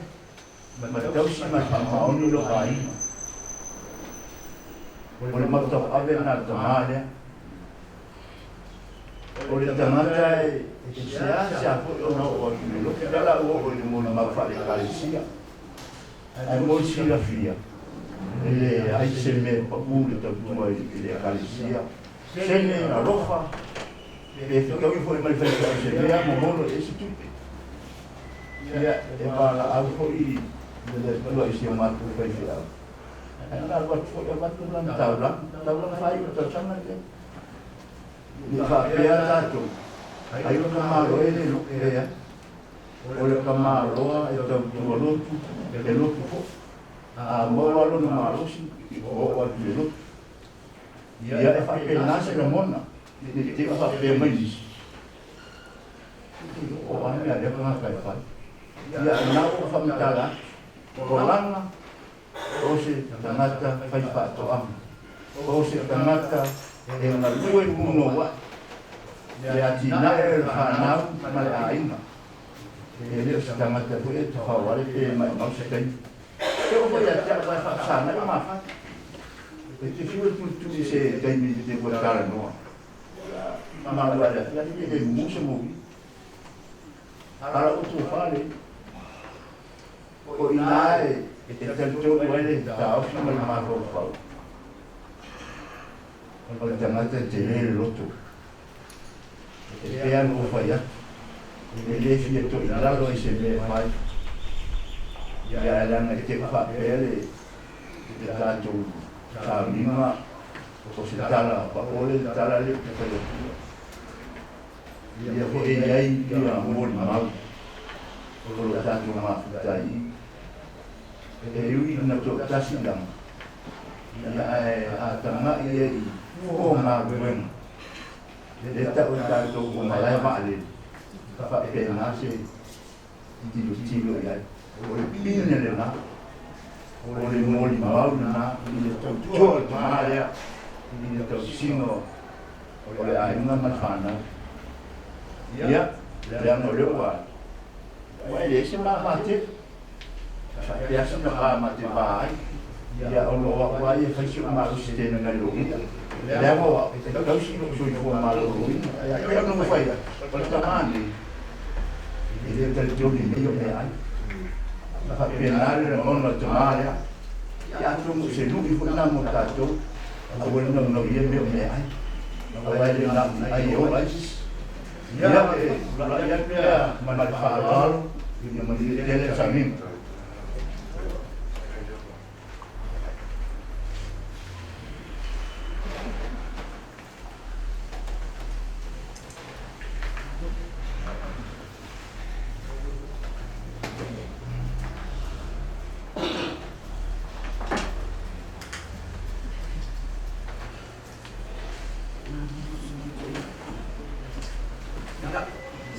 ma tausi mai whamaoni lo haina. O le matau ave na tamarea. O le tangata e se a fo o na o ki lo ke la o le mo na mawhale kalisia. Ai mo sila fia. Ele ai se me papu le tau tua i le kalisia. Sene a rofa. E whikau i fwoi mai whaika se mea mo mono e se tupe. Ia e wala au hoi le tua i se matu whai whiau. E nga watu fwoi a watu lang taulang whai o tautanga le. Ni whapea tātou. Ai o ka maro e le luke rea. O le ka maroa e tau tua lotu e lotu fo. A mo alo na marosi o atu e lotu. Ia e whapea nasa na mona. Ni te whapea mai nisi. O ame a leka ngā kai whai. Ia nā o whamitara. O langa. O se tangata whai whāto ama. O se tangata e ngā lue uno wa. Le ati nae le whanau ma le ainga. E leo se tangata hui e te whaware pe mai mau se kai. Te o whai a te whai whaasana e mawha. E te whiua tutu se taimi te watara noa. Ma wale a te e musa mogi. Ara o tu whare. O inae e te tautou wale ta awhi ma le maro whau. O le tangata te lele loto. E pea no whai atu. E le fia to i lalo i se mea whai. Ia langa e te whapele te tātou tā rima o se tala pa ole tala le te whai. Ia ho e iai ia mori mau. O lo tātou mawhitai. E ui na tō tasi langa. Ia a tanga ia i o ngā ruenga. E tau tātou o malai maale. Whapena se tilo iai. O le pine le nā. O le mori mau nā. I le tau tōa tamarea. I le tau sino. O le ainga matwhana. Ia, le ano leo wa. Wai le se mate. Pea se na mate vai. Ia ono wa wai e whaisi o maru se tēna ngai rohi. Le ano wa, e tau sino sui fo maru rohi. Ia pea no wai, o le tamane. I le tau tōni meo me ai. Whapenare le mono tamarea. Ia atu se nui fo namo tātou. A wale no ia meo me ai. A wale namo ai o aisis. Ia e la ia pea mana whaararo i mani tele samim.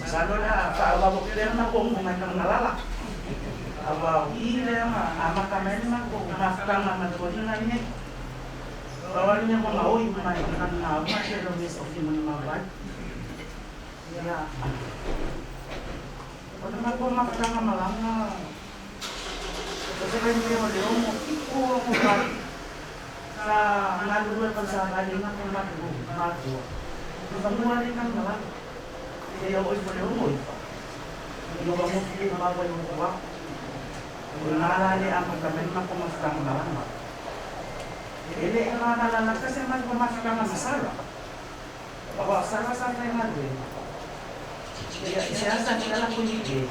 Sanona whaawawok rea na ko umay ng nalala. Awaw ile ma ama kamen ma ko mafkanga matwalina niya. Bawal niya ko maoy umay ng na ma pero miss of yung mabay. Ya. Ano na ko mafkanga malanga. Kasi rin niya leo mo iko ko ba. Sa naluwa pa sa kalinga ko matu. Pagmuha rin ng malanga. Kaya ako ito rin mo. Yung mga mo bago yung kuwa. Kung naalali ang magkamen na kumastang na lang. Hindi ang mga nalala kasi magpamastang na masala. Pag sala sa tayo nga doon. Kaya isyasan nila lang ko yung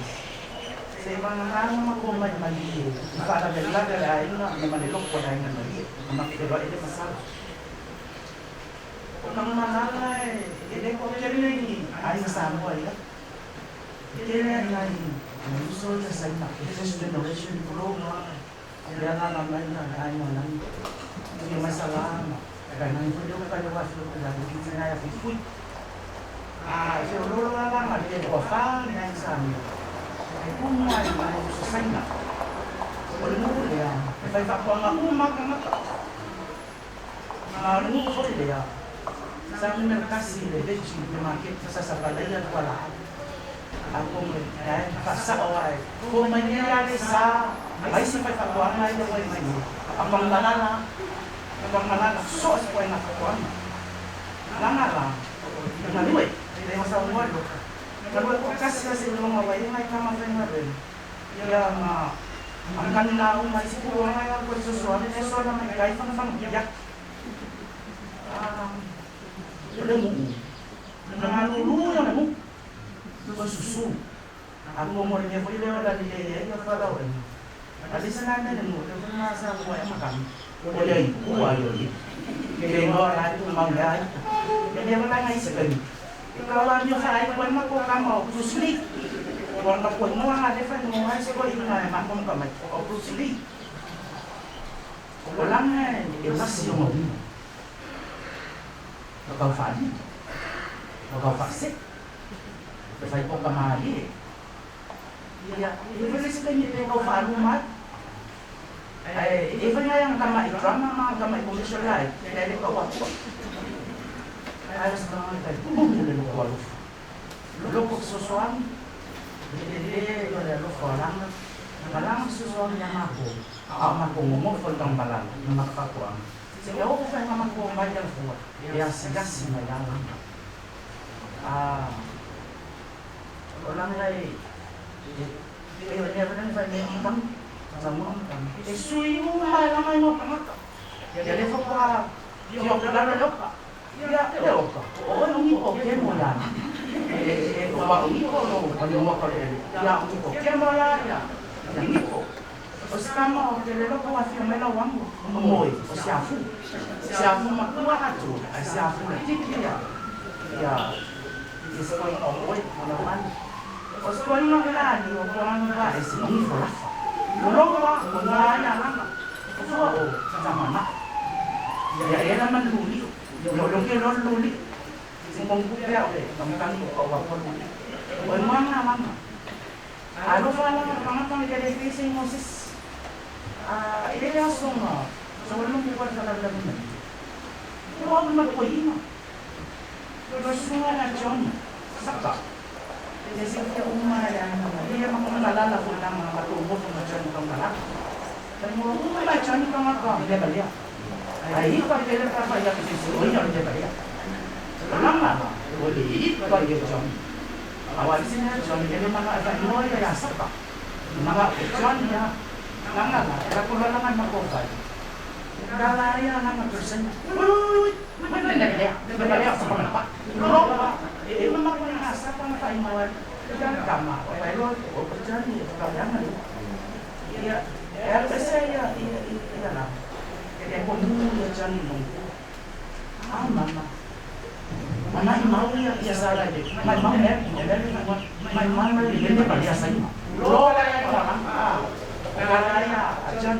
sa ibang makumay mali. Para belaga ay na manilok ko dahil na mali. Makikiro ito masal. Kung manalay, hindi ko kailangan ay nasama ko ay. Kailangan ay gusto sa sana. This generation program. Kaya na naman na ay malang. Hindi masalah. Kaya nang ito yung kalawas ko dahil hindi na yung food. Siguro lang at ito ko fa na sa amin. Ay kung may sa sana. Wala ya. Kaya pa ang umak nung ko ya. Sa amin kasi leverage yung market sa sapalayan wala. Ako ay pasaway. Kung mangyayari sa ay sa pagkakuan na ito ay may ang mangalala sos ko ay nakakuan. Langala. Naluwi. Hindi mo sa umulo. Naluwi ko kasi yung mga way may kamay na rin. Kaya ang kanila umay siguro ay ang pagsusuan ay so na may kahit pang iyak. Alam mo, nangaluluya na mo. Susu. Ako mo rin yung pwede wala nila yung paraw rin. Alisan natin mo, ito na sa buhay makam. Wala yung kuha yun. Kaya mo, lahat yung mangyay. Kaya wala nga isa kayo. Ikaw nyo sa ay kwan mo kamo, susli. Kung kapag mo nga, defend mo nga, siguro yung nga, makong kamay, o susli. Wala nga, iwas yung mo. Nagkawfali. Nagkawfasik. Kasi po kamali. Even sa kanya ito yung kalumat. Even nga yung kamay, mga kamay kong siya live, kaya ito kawapo. Ayos na mga ito, bumili ko walo. Lulukok susuan. Hindi, lulukok ko lang. Malang susuan niya ako. Ako magkumumufol kang malang, na makakakuang. Sige, ako kung kaya magkumumay yan po. Kaya sigas na yan. Orang lain, dia may utang sa mga utang. Suy mo malang ay mo pangata. Jadi foka, yung lalalo ka. Ya, pero ka. Oo, nung iko, kaya mo yan. Kung iko, no, mo ka rin. Ya, iko, kaya mo yan. Yung iko. O sa kama, kaya ko kasi may lawang mo. Umoy, o siyafu. Siyafu makuha ka to. Ay siyafu na tikiya. Ya, isa ko yung omoy, mo naman. O sa kung ano kailangan, yung kung ano ba, ay sinong falafa. Lulong ba, kung nanya lang. Oo, sama na. Yan naman luli. Lulong kilon luli. Singkong kupya, kamukang ko, wako luli. O yung mga naman. Ano pa lang, pangatang i-telefising mo, sis. Iliyasong mo. So, walang buwan sa lalaman na. Huwag magpuhin mo. Gusto nga na John. Saka. Kasi kaya umayan naman. Hindi naman kung nalala ko lang mga matubos ng John kang malak. Pero kung may John kang ako, hindi ba liya? Ay, ipagkailan ka pa yung sisuloy niya, hindi ba liya? Wala nga. Ulit pa yung John. Awal sila John, yung mga mo ay kaya saka. Mga John niya. Nga, kaya lang ang makopay. Dalaya na ng person. Uy! Magandang sa pangapa. Lulong ba? Mamang ko na sa pangapa imawan. Kaya kama. Pero, o pa dyan, kaya nga. Kasi iya lang. Kaya kung muna dyan nung mama. Mama, imaw niya iya sa lagi. May mama, hindi pa niya sa ima. Lola yan pa lang. Kaya dyan.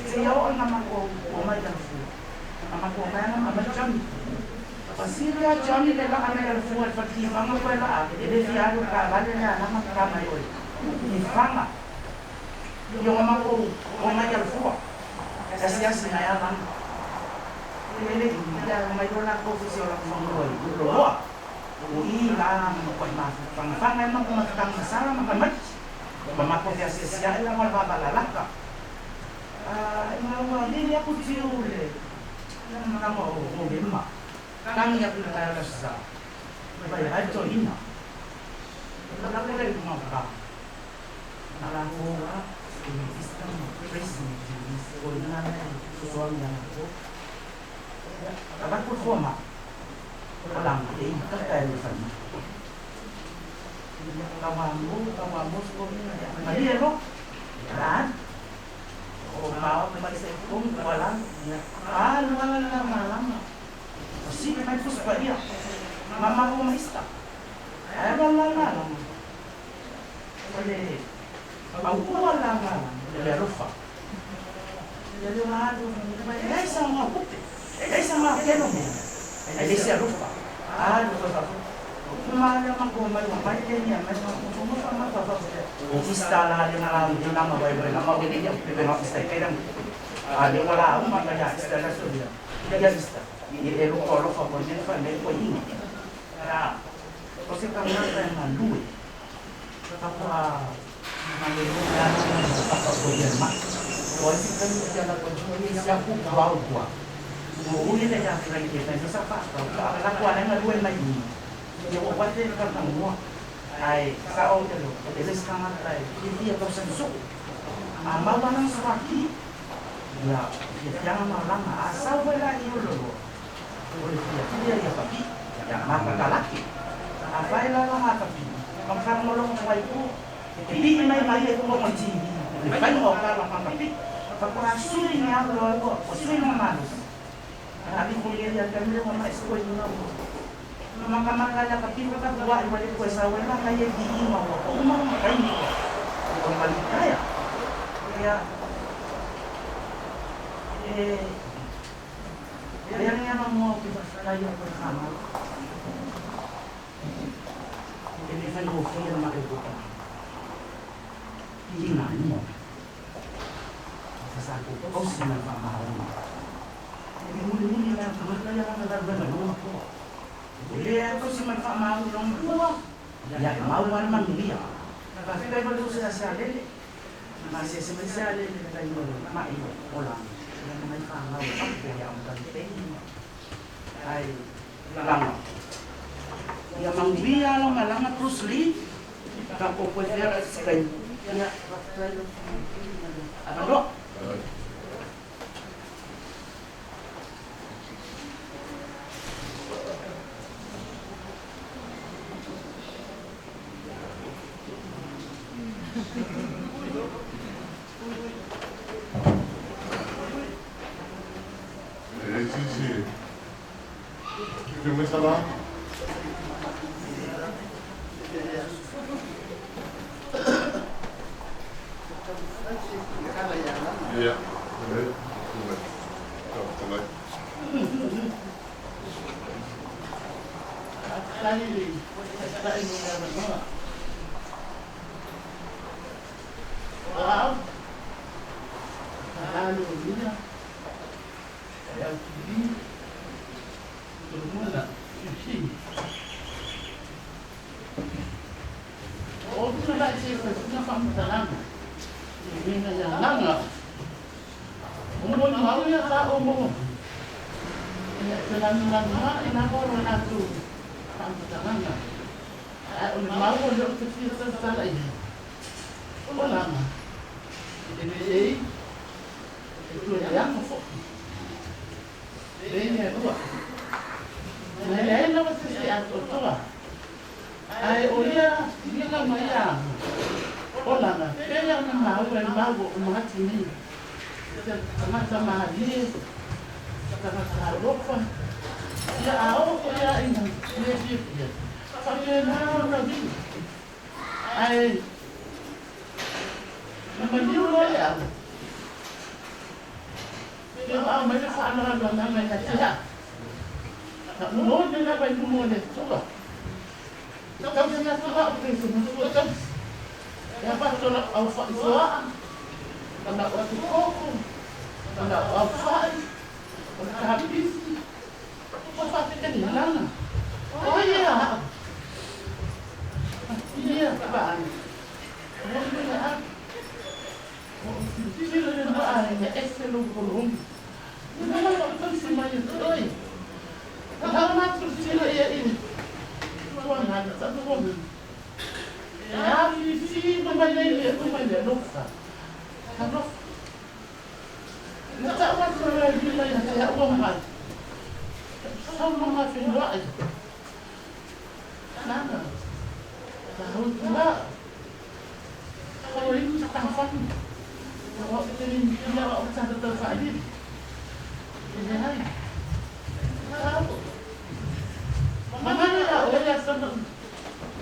Siyaw ang naman ko umay ng food. Naman ko kaya naman dyan. Pasirya dyan, hindi lang kami ng food. Pati mga kwela, hindi siya ka, bali niya naman kamay ko. Ifanga. Yung naman ko umay ng food. Kasi yan sinayaman. Hindi, may doon ako siya lang mga luwa. Uwi lang, pangpangan mo kung magkakang nasara, magkamat. Mamakot siya siya, ilang mababalala ka. Hindi ako siyuli. Yang mga mo lima. Kang niya pinatala sa bayad to ina. Wala ko rin mga ka. Nalako ka. Isang president. O na susuwag niya ako. Kapag po suma. Walang hindi. Kakaya niya. kawamu sekolah Maria lo, kan? Oh mau kembali sekong walang, lama. Masih may puspa dia, mama ko maista. Ay wala. Wala. Paupuan lang, lerufa. Jadi mahal, ay sama puti, ay sama keno mo, ay siya rufa. Mahal naman ko may kanya, may sumusama pa. Istala din na mabay-bay na mabili niya, pero istay kaya di wala akong magkaya istala suya. Ista. Ilo ko ko din pa may ko hingi. Kasi kami na luwi. Kapag mangilugan sa paggobyerno. Kasi kami diyan na siya po bawa. Umuuli na siya sa kita sa pa. Ako na luwi may yung water ka ng mo ay sa auto ilis ka nga tayo hindi ako sa suko mawa ng swaki ya yang malang asal wala iulo ulit dia ya papi ya makakalaki apa lang makapi pagkang mo lang sa ko hindi may ko mo TV may mo ka lang makapi pagkasuri niya ko suri ng manos sabi ko yan kami mga eskwela na Makamangala kapila ka buwa ibalik ko sa wala kaya diimaw ako umangkay ko kung maligaya kaya kaya nga mo kaya ko sama hindi man mo kaya makibutan hindi na mo sasabi ko kung sinapamahal mo hindi muli lang kaya nga nagdarban mo ako Dia tu si manfaat mahu dong dua. Ya mahu mana dia. Tapi kalau tu sudah sadar, masih sebesar dia kita jual mak itu orang yang manfaat mahu apa yang penting. Ay lama. Ya mangbiya lang malama terus li. Kapo pwede na sekali. Ya apa dok? Salah. Iya. Tahu pula. Kalau ini setafan, kalau ini dia orang sana terfadil. Ini hai. Tahu. Mana ya orang yang senang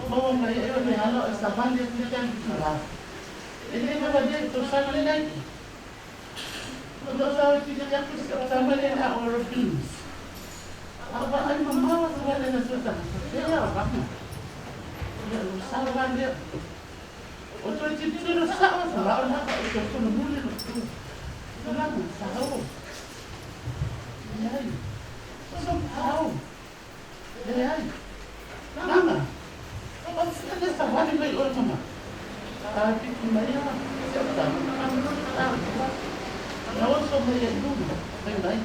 mau melihat ini kalau setafan dia tidak bisa. Ini apa dia tulisan lagi. Kalau saya tidak yakin sama dia orang Philippines. Apa ada membawa sebenarnya sudah. Dia apa? Dia usahakan dia. Untuk itu rusak masalah orang tak ikut pun boleh betul. Kenapa? Tahu. Ya, macam tahu. Ya, nama. Apa ada sahabat yang baik orang mana? Tapi kembali lah. Siapa tahu? Kamu tahu. Kalau semua yang dulu, baik-baik.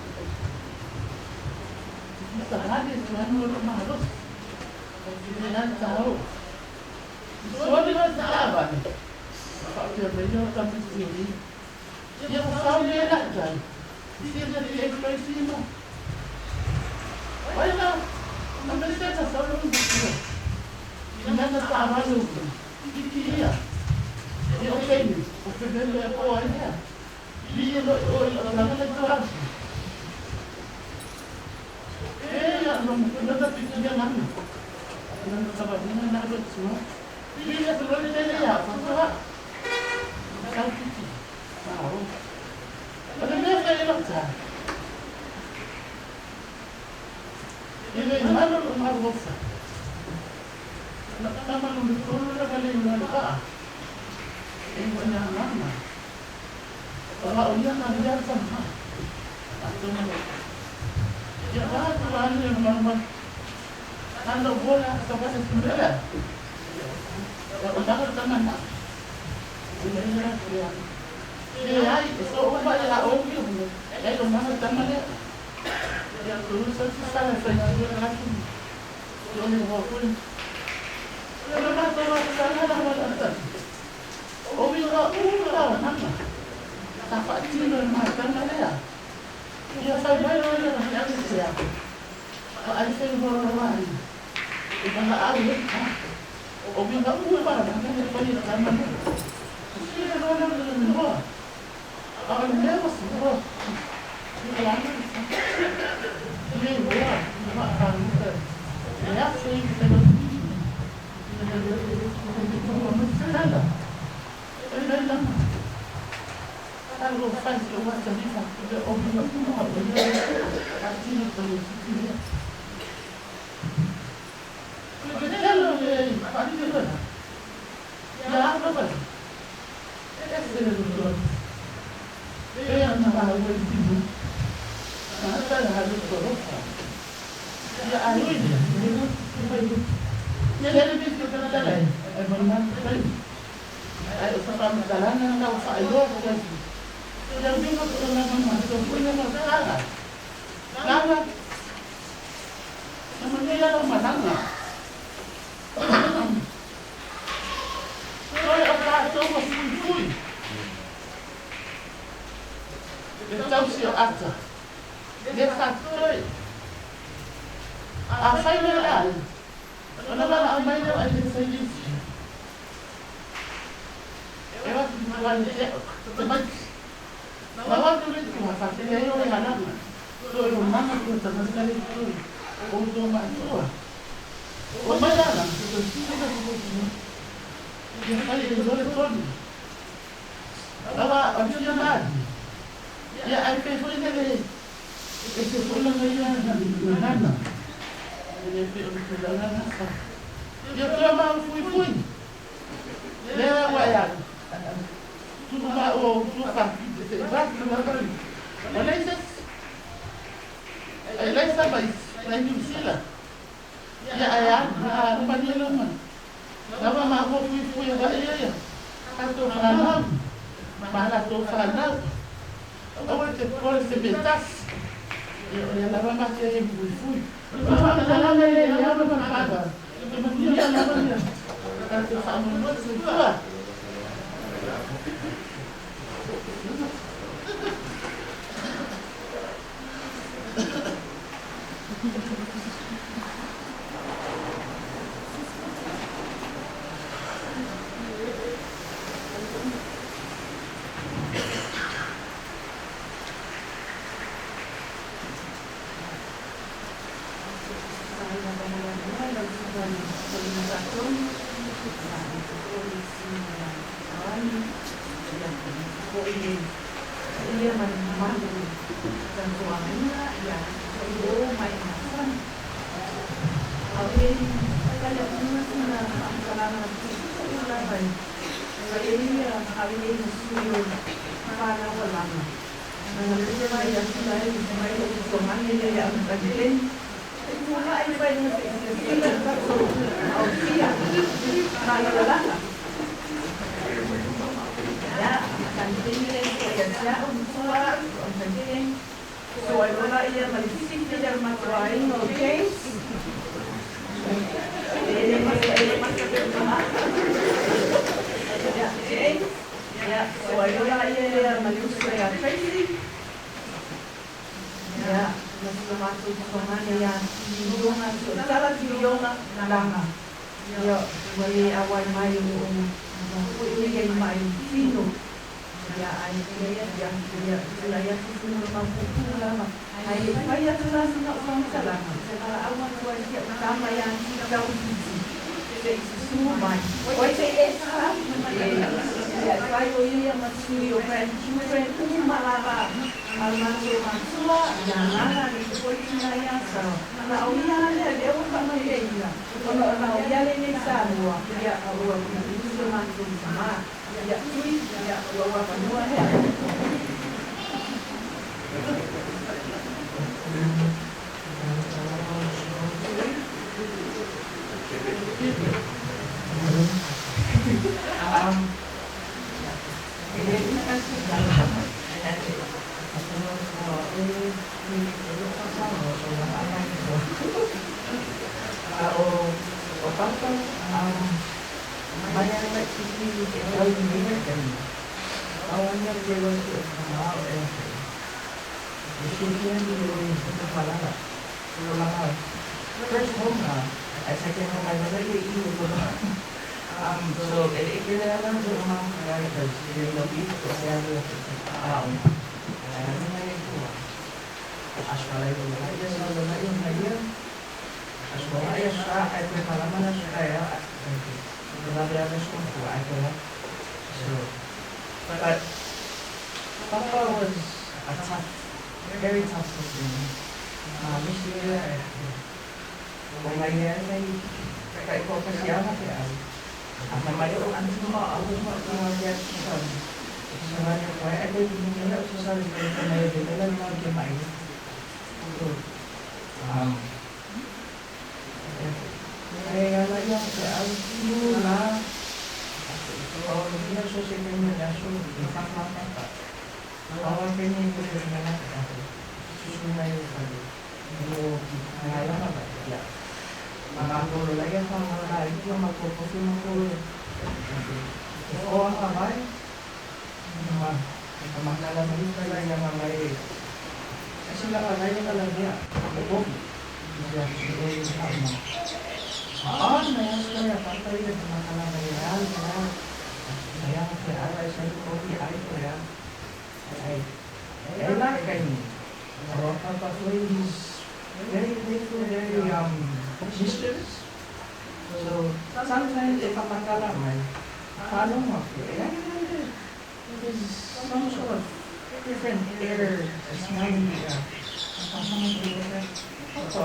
Sahabat Tuhan orang harus. Jangan tahu. Soalnya apa ni? Kalau dia belajar sampai sini, dia tahu dia nak jalan. Dia jadi ekspresi mana? Baiklah, mereka tak selalu begitu. Jangan tak malu. Dia, dia okey ni, okey dia apa dia? Dia orang lagi orang. Yang nak fikir dia mana? Yang sebab dia nak buat semua. Dia selalu dia apa? Kau fikir, tahu. Ada mereka yang nak. Ini mana orang bosa? Nak nama lu nak kali mana? Ini banyak mana? Kalau dia nak dia sama. Atau mana? Ya Tuhan yang mana? Anda boleh sampai sembilan. Kalau tak teman nak. Ya, so apa dia orang ni? Kalau mana teman dia? Yang lulus salah saya juga lagi. Jadi apa? Kalau mana orang salah dah mana? Oh, bila mana? Dapat cina macam mana ya? Dia saya bayar yang siapa? Kalau saya berlawan, kita nak ambil. Oh, bila ubah, kita boleh zaman. Dia orang yang luar. Orang lewat semua. Dia orang ini luar, makan. Ya, saya kita berhenti. Kita bermasalah. Dalam kalau fans luar jadi kita orang semua dia pasti perlu dia. Kalau dia pasti dia. Ya apa? Dia nak tahu itu. Ada harus terus. Ya ahli dia. Dia lebih kita dalam. Benar betul. Ayo sama jalanan kau saya kan. Yang dia nak masuk punya masalah. Kenapa? Namanya yang masalah. Saya apa tu masih dia tahu siapa. Dia satu. Apa yang ada? Kenapa ambil dia ada sendiri? Ewa tuan dia, teman. Bawa tu itu masa dia yang ada. So mana tu teman sekali tu. Untuk macam. Oh mana? Itu kita tu. Dia kali dia boleh tuan. Bawa dia mana? Ya, I pay for it. Itu pulang aja mana? Dia pay untuk jalan apa? Dia cuma fui. Dia wayang. Cuma suka. Berat kali. Malaysia baik. New Zealand. Ya ayah, apa dia lama? Nama mak fui ya. Satu malam. Malah tu malam. Awak boleh sebentar. Yang lama masih fui. Apa dalam ni yang apa apa? Dia apa dia? Satu sama semua. Polinizasyon, iya mandu dan suaminya ya itu main makan. Awalnya kalau punya kalangan itu ulama. Awalnya awalnya suyo para ulama. Nanti saya sudah saya teman ini yang bagian itu lah ini banyak kita tahu. Iya. Mana ya, cantilen ya untuk cantilen soal bola ia malisik tidak matuain oke ini masih ya soal bola ia malisik ya crazy ya masuk kemana ya hubungan salah hubungan lama ya dari awal Mei ini yang main sino ya ayah yang wilayah itu mampu lama ayah telah senang selama setelah awal wajib pertama yang kita uji semua main wajib ya saya yang masih friend itu malah almarhum maksudnya jangan itu saya nah awalnya dia bukan dia kalau awalnya ini semua ya awal itu langsung sama ya cuy ya awal semua ya first home na, second home ay nalagay iyo ko na. So, ikilala ko ang mga characters, yung lapit ko siya yung taon. Kaya naman ito. Aswalay ko na kaya sa luna yung ngayon. Aswalay siya, ay pagkalaman na siya kaya. Nalabiyagas ko po, ay pala. So, but Papa was a tough, very tough person. Misalnya, pemainnya kayak kau kesiangan ya. Namanya orang semua, aku semua keluarga susah. Sebenarnya kayak ada di dunia susah di dunia ini kan lagi main. Untuk, kayak lagi yang kayak dulu lah. Kalau dia sosial media sudah dipakai. Kalau pengen berjalan susunay tadi, mau ngayon apa ya? Makakolo lagi ang mga itu yang magpupusin mo ko. Oo, kamay. Makakala mo rin pala yung mga kasi nakalay na lang niya. Ito. Siya, siguro yung tama. Mayas kaya, pantay na makakala mo yan. Kaya, kaya, sa ito, ay, kaya. I like him. Papa is very grateful, very sisters. So sometimes if I'm not around, follow mo. It is some sort of different air, smiling. So,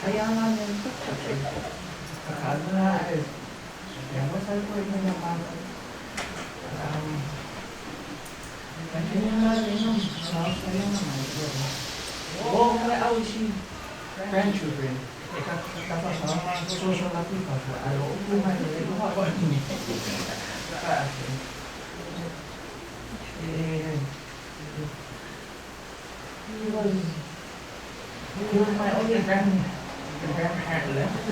Kayangan yung kakano na yang masal ko yung naman kasi naman yung house na yung naman oo kaya ako si grandchildren tapos mga social na people ayaw upuhan nila yung hawa niya he was my only grandparent left.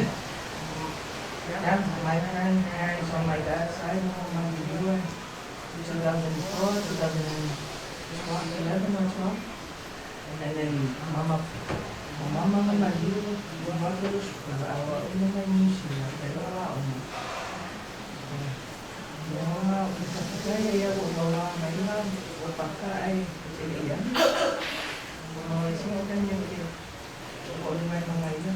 Yeah, my grandparents on my dad's side, my viewer, 2004, 2011 or 12. And then mama nag-view, gumagulos, ano na yung sila, pero wala ako na. Yung mga kaya ai ia. Oh, semua kan yang dia. Boleh main mainnya.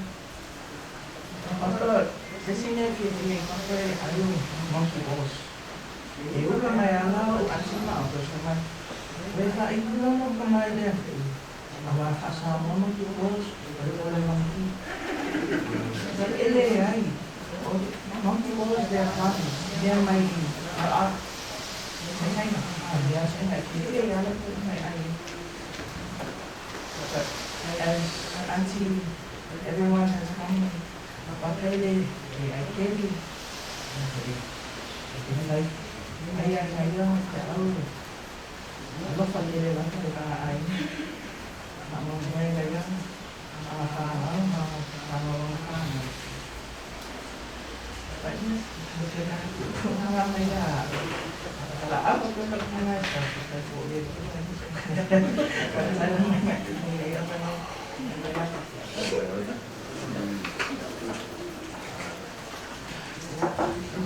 Apa sesinya kita ni apa ayo mampu bos. Ibu kan ayah lah asma atau sama. Mereka itu lah pemain dia. Awak asal mana tu bos boleh mampu. Jadi ele ai. Mampu bos dia kan dia main. Saya dia saya ele ya lah tu main ai. As until everyone has come. Papele ai keli jadi ayah saya tahu apa pandai lah kita ai nama saya yang tapi berkenaan pengalaman saya kalau apa pun pernah saya boleh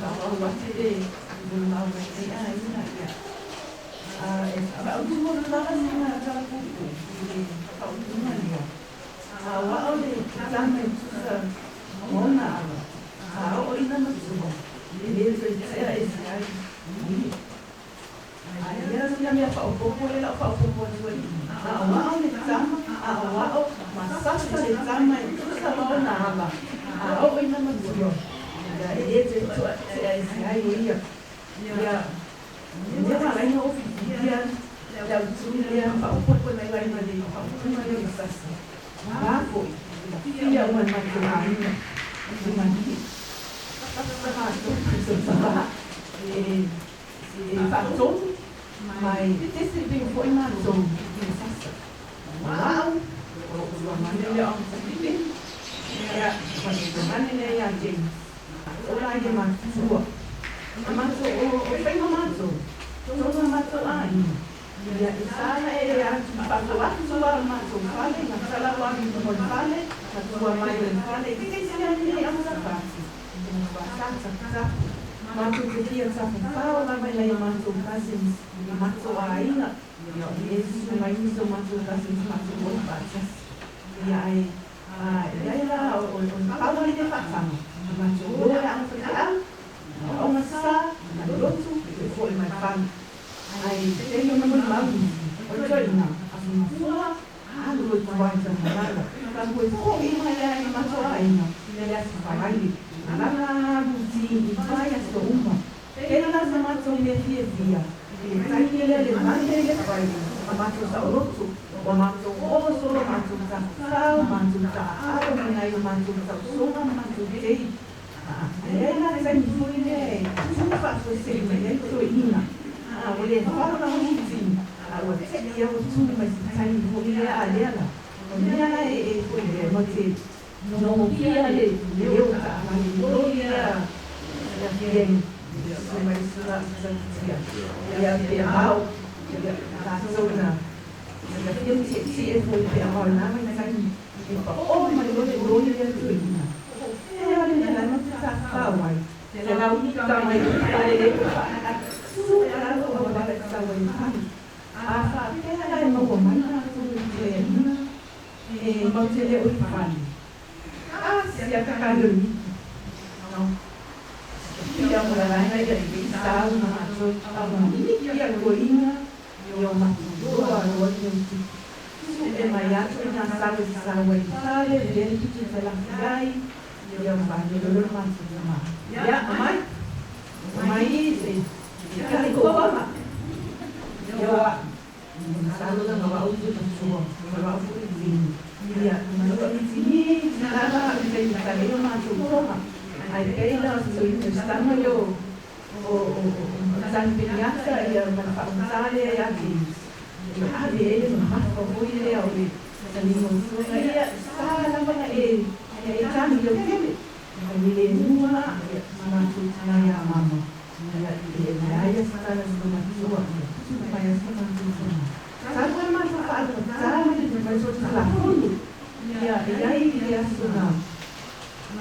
kalau masih deh belum tahu ini ya. Kalau dulu lah kan kalau buku, kalau dulu dia. Awal deh sampai susah mana. Awal ini nama semua. Dia saya ini. Ayah sudah dia apa boleh lah apa boleh. Awal ni sama, awal masa sama itu sama nama. Awal ini nama semua. Dia saya dia malah ofis dia dia apa pun lain lagi apa lagi besar apa dia macam ini mandi faktor mai testing foi mazo wow kalau mana dia orang sendiri ya mana dia yang jadi orang yang masuk Todo mato ai. Ya sala ya pasoa suara masuk kali, sala wami mohon kali, satu mai kali. Kita sini ni apa pasti. Bahasa masuk dia sampai kau lama lagi masuk kasih masuk ai nak. Ya Yesus mai masuk kasih masuk bahasa. Ya ai ya lah kalau dia pasang masuk orang sekali. Orang masa berutu foi mais fácil. Aí tem uma mão, olha na semua, algo que vai ser nada. Kalau foi mais mais ainda, ele é vai nada buzi vai a soma. Ele não se matou ele via. Ele ele manda ele vai. Matou sauroto, matou osso, matou sal, matou a menina matou soma, matou dei. Ela sempre foi né, tudo faz você, mas é coisa. Olha, fala na rotina. Agora, se eu tudo mas sai olha ela. Olha é você não via eu tá, mas olha bem. Mas lá é mal. Tá zona. Eu se foi mal na mas sai. Oh, mas olha é ela não está calma. Ela única mãe que está ali. Ela não vai estar calma. Ela é uma mãe que não se o fã. Se a cacau não. E a mulher vai está uma e a coinha e uma doa é maior que na sala de sala ele que ela vai yang banyak dulu masuk sama. Ya, mai kali kau ya, selalu kan bawa uji semua, bawa uji. Ya, bawa uji. Nada bisa dia masuk sama. Ada kailah setama yo. Dan biasa ya manfaat saya ya di. Ada ele masuk kau dia awal. Dan musuh dia salah mana kami jadi kami semua masuk saya mama saya sekarang semua supaya semua saya masuk pada saya masuk salah ya dia sudah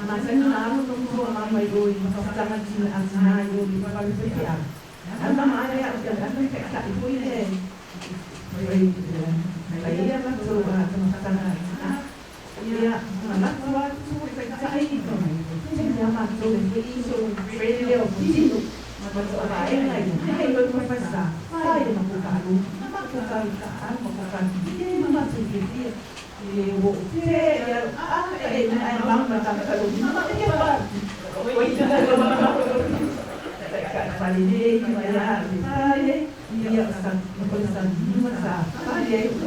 masanya aku tunggu mama itu sama cina asna itu di bawah sekian ada mana yang ada tak itu ini Kaya lang so tangan. Iya, anak buat semua saya itu. Saya masuk ke isu radio itu. Masuk lain lagi. Hai berpasa. Hai makukan. Makukan. Dia masuk dia. Ibu, ya, emang macam kalau dia apa? Oh itu kali ini ya, dia akan berpesan masa. Dia itu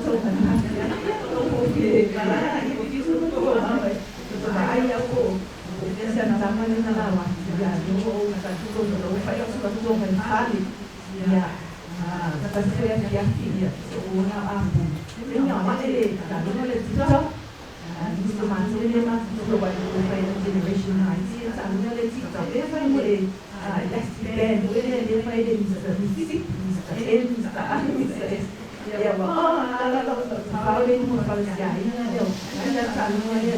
ayah aku, dia sama dengan lawan. Ya, dulu satu saya suka tuh kali. Ya, kata saya dia seorang aku. Ini orang ini kalau boleh TikTok, itu masuk dia masuk ke generation IT. Kalau boleh TikTok, dia boleh elastic band, dia boleh musik, ya, kalau dia mau kalau dia ada kalau dia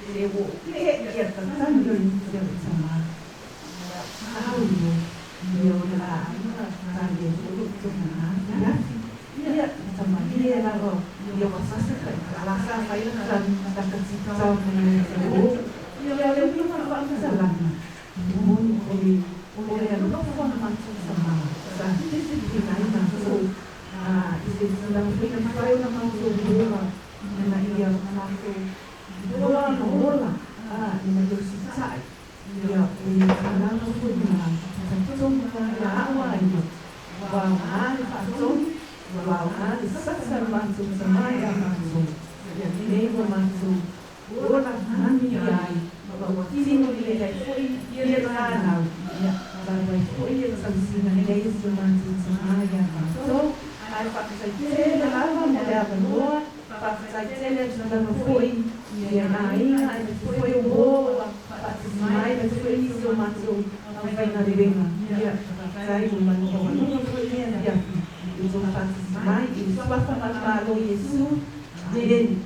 dia dia tentang dia sama tahu dia udah dia itu ya dia sama dia lalu dia masih alasan saya kan takkan sikap dia lebih apa salah oleh yang lupa macam sama dan itu tidak masuk itu sedang kita saya masuk bola dan dia masuk bola ini dosa dia ini karena punya tentu ya awal itu bahwa pasung bahwa sesar masuk semaya masuk jadi masuk bola kami bahwa sini nilai dia tanah ya bahwa dia sampai nilai masuk semaya masuk ai pakai lava mulher boa pakai sudah foi dia naik ai foi boa pakai mais foi isso masuk sampai na rima dia sai uma foi dia itu pakai mais isso passa malu Yesus dele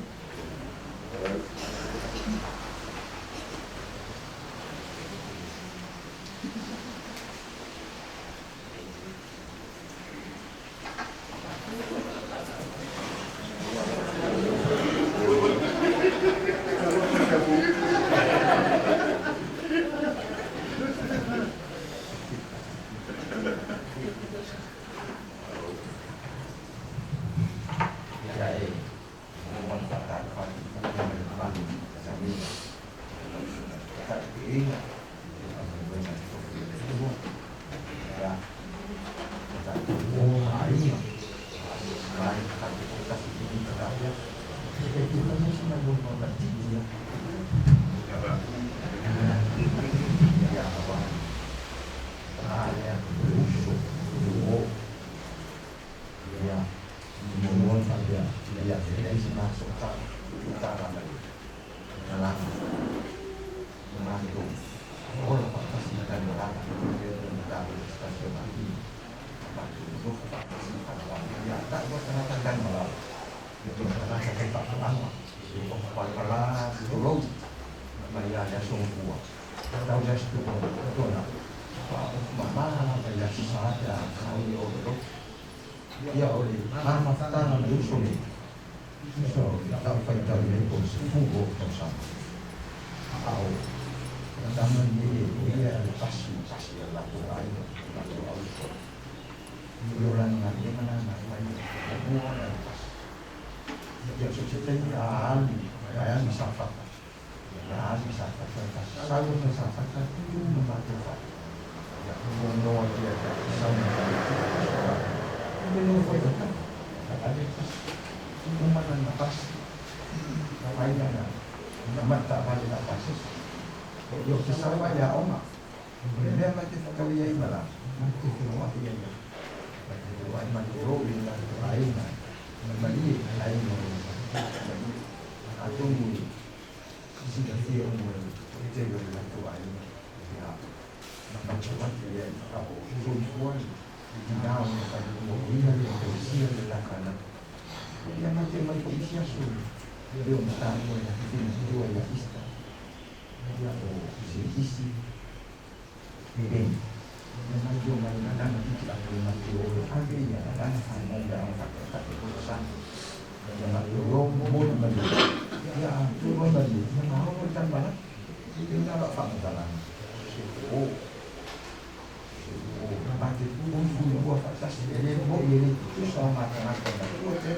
ele mo ele tu só mata na conta tu até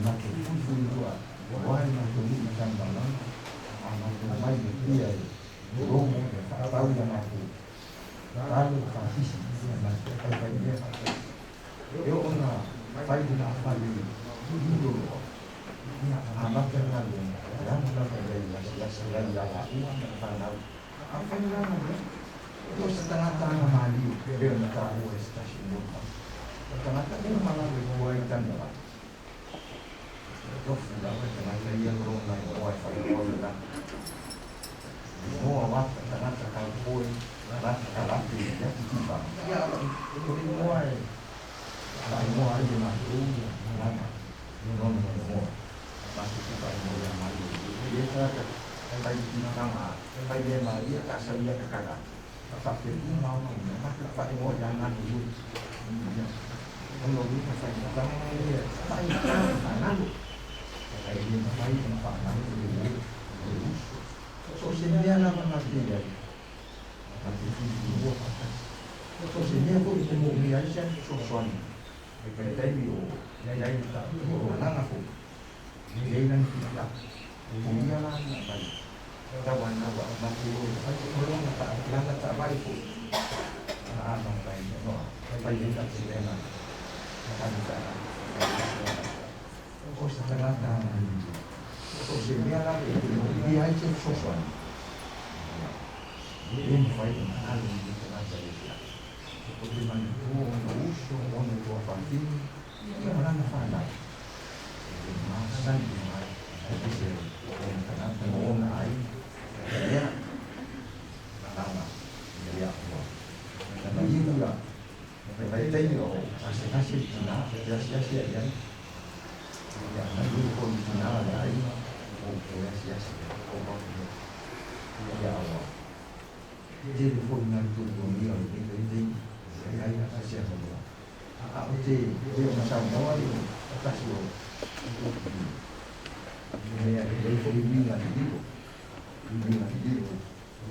na que fui dua wai na tu ni macam dalam anak tu mai dia romo tahu yang aku lalu kasih na kai dia eu ona fai na fai dulu ni anak kenal dia mula dari ya segala uang tanah apa yang terus setengah-tengah mali dia nak tahu stasiun itu setengah-tengah malah berbuat dan dapat terus dapat dengan dia orang lain wifi orang lain semua waktu setengah-tengah pun rasa kalah dia tiba ya itu semua semua aja masuk mana semua masuk ke dalam mali dia kata sampai di sana sampai dia mali tak saya kekal tapi ini mau nak pakai mau jangan dulu. Kalau kita pakai sama dia, pakai tangan. Pakai dia pakai tangan dulu. Sosialnya nak nanti dia. Nanti dulu apa? Sosialnya pun itu mau biasa sosial. Pakai tadi dia tak orang aku. Dia nanti tak. Punya lah nak kawan awak masih orang tak baik pun abang baik baik tak selena akan sana setengah tangan sosialnya lah dia aja sosial ini baik alim di tengah jadi seperti mana usul orang tua pasti yang mana nak masa di mana jadi orang kenal orang lain ya, lama, jadi apa? Dan ini juga, mereka itu kasih Cina, sia-sia ya. Ya, nanti pun Cina ada ini, sia-sia, ya Allah. Jadi pun nanti dunia ini, saya kasih semua. Apa sih? Dia macam apa ini? Kasih. Ini ada pembimbingan itu. Ini lagi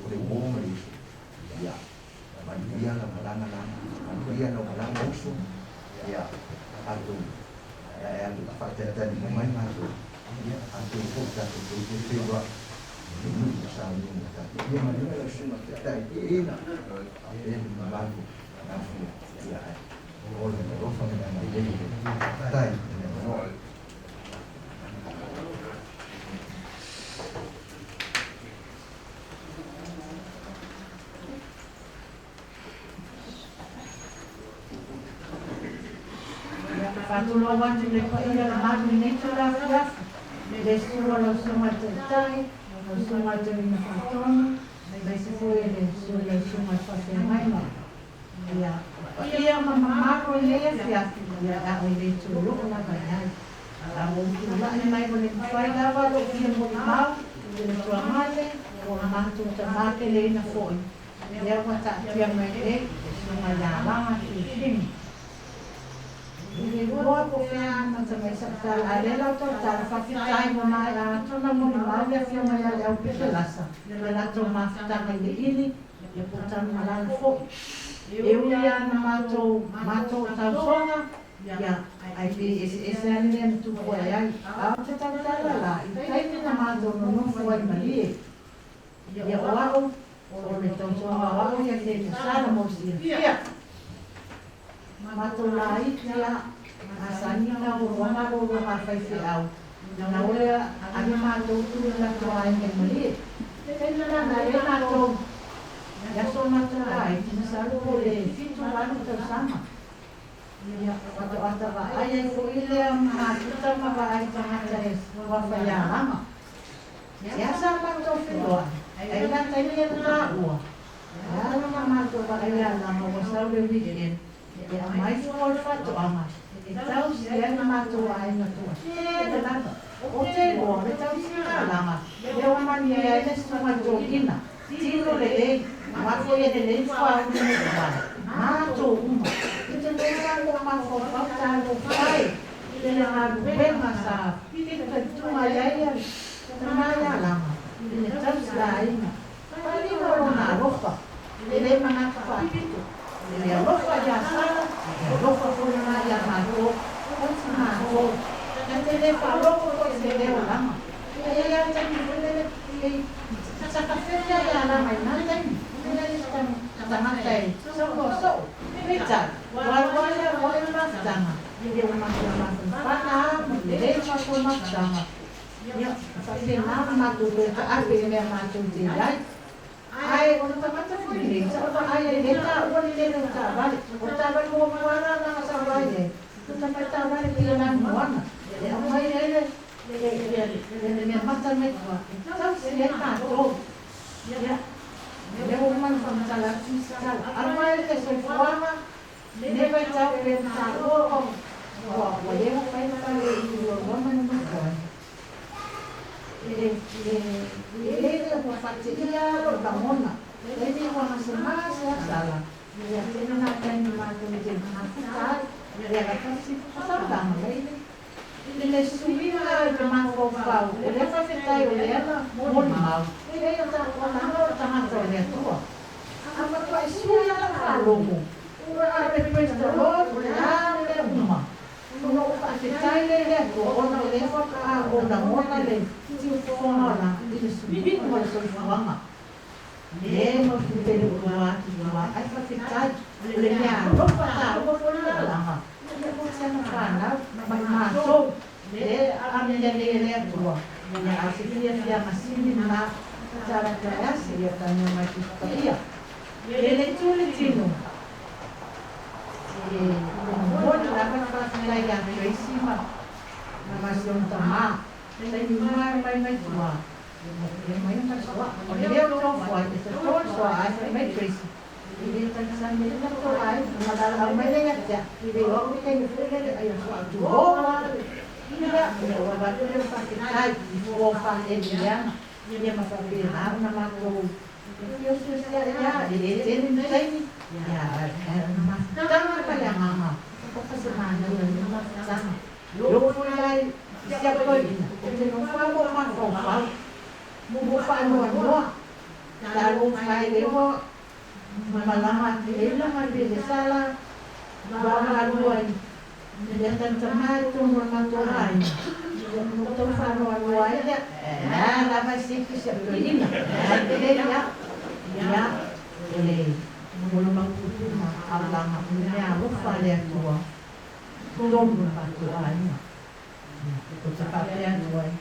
oleh orang itu, ya, dia nak malang, dia nak malang musuh, ya, aduh, ya, fakta tadi main masuk, ya, aduh, fokus itu juga, ini misalnya, dia mana semua kita ini, dia membantu, ya, orang yang jadi, tadi, Patulungan sila pa iya magnito lang siya. Desuro lang sumatay, sumatay na paton, desuro lang sumatay na iya. Iya mamako niya siya, iya ay desuro na bayan. Ang tula ni may ulit fay dapat o iya mo mau, iya suamate, o mantu tamake le na foi. Iya mata siya may sumayama at isin. Ini dua pokoknya macam sekali ada lah tu cara fakir mo na tu na mo na ya fiyo maya ya upilasa na tu mafta kay ini ya putan malan fo eu ya na mato tawsona ya ai bi esen tu ko ya tu la itai na mato no fo mali ya wao o le tawsona wao ya te sana mo sia matulai dia asani na wana ro hafai au na ule ani mato tu la toai ke mali tena na ya mato ya so matulai tisaru le fitu wanu sama ya ata ba ai ko ile matuta ma ba ai tama tres wa fa ya mama ya sa mato filo ai na tani na uwa ya na mato ba ai na mo sa le weekend ya mais for fato amas então se é na matua aí na tua é nada o tempo então se lá é uma maneira de se tomar joguina tiro le mas foi de le faz de mato uma então não é uma fofa tanto vai ele na bem massa fica tu aí na lá então se lá aí ali não na roupa ele mana faz Ia lofa ia sala, lofa kuna ia mato, o mato. Dan tele paloko ko se le olama. Ia tani tele sakafenya ia na mai nai. Tamakai, so, pizza, wala masama. Hindi mo masama. Pana, hindi mo masama. Kasi matuloy ka, ay, may matulay. Ay, wala tamata po hindi. Sa ay, dito, wala din sa balik. Wala mo wala na sa balik. Sa balik lang mo na. Ang may may matamit ko. Sa siya to. Ya. Leuman pangsalat sisal. Armal ke sefuama. Neba tau pensado. Wah, boleh apa yang kali itu orang mana? Ini faktinya berbangun. Jadi orang semua salah. Dia tidak akan melakukan jenazah. Dia akan sifat bangun. Ele subia de uma fofa, ele foi ficar olhando normal. Ele está falando, está mandando tua. A tua escolha ela falou. A depois do outro, ela é uma. Não faz ficar ele é o não ele foi a onda mona ele se for lá, ele subiu com a sua fama. Mesmo que ele lá, aí para ficar ele me arropa, vou lá. Dia você não fala, mas matou, a minha lei é tua. A filha dia masih na cara cara seria também mais história. Ele é tudo. Muito lá para fazer lá em cima, na mansão tamar, tem mais tua. Mais tua. Ele não foi, isso só aí mais triste. Ini tentang ini kan tu lain, masalah apa ni kan? Ini orang ni kan ayah suatu orang. Ini dah, orang tu dia pakai kai, orang pakai dia masuk bilang nama tu. Dia sudah ya, dia jadi ya, nama sama apa yang mama? Apa semana ni sama. Lu mulai siapa ini? Jadi apa mau bukan mau. Lalu saya dia malahat nila mabilisala bahaluan nilatan tamato mga tuhay yung faruan ya labas siya siya pilin ya mula magtutuma ang lang niya lupa liya tuwa tulong mga tuhay ito sa papaya tuhay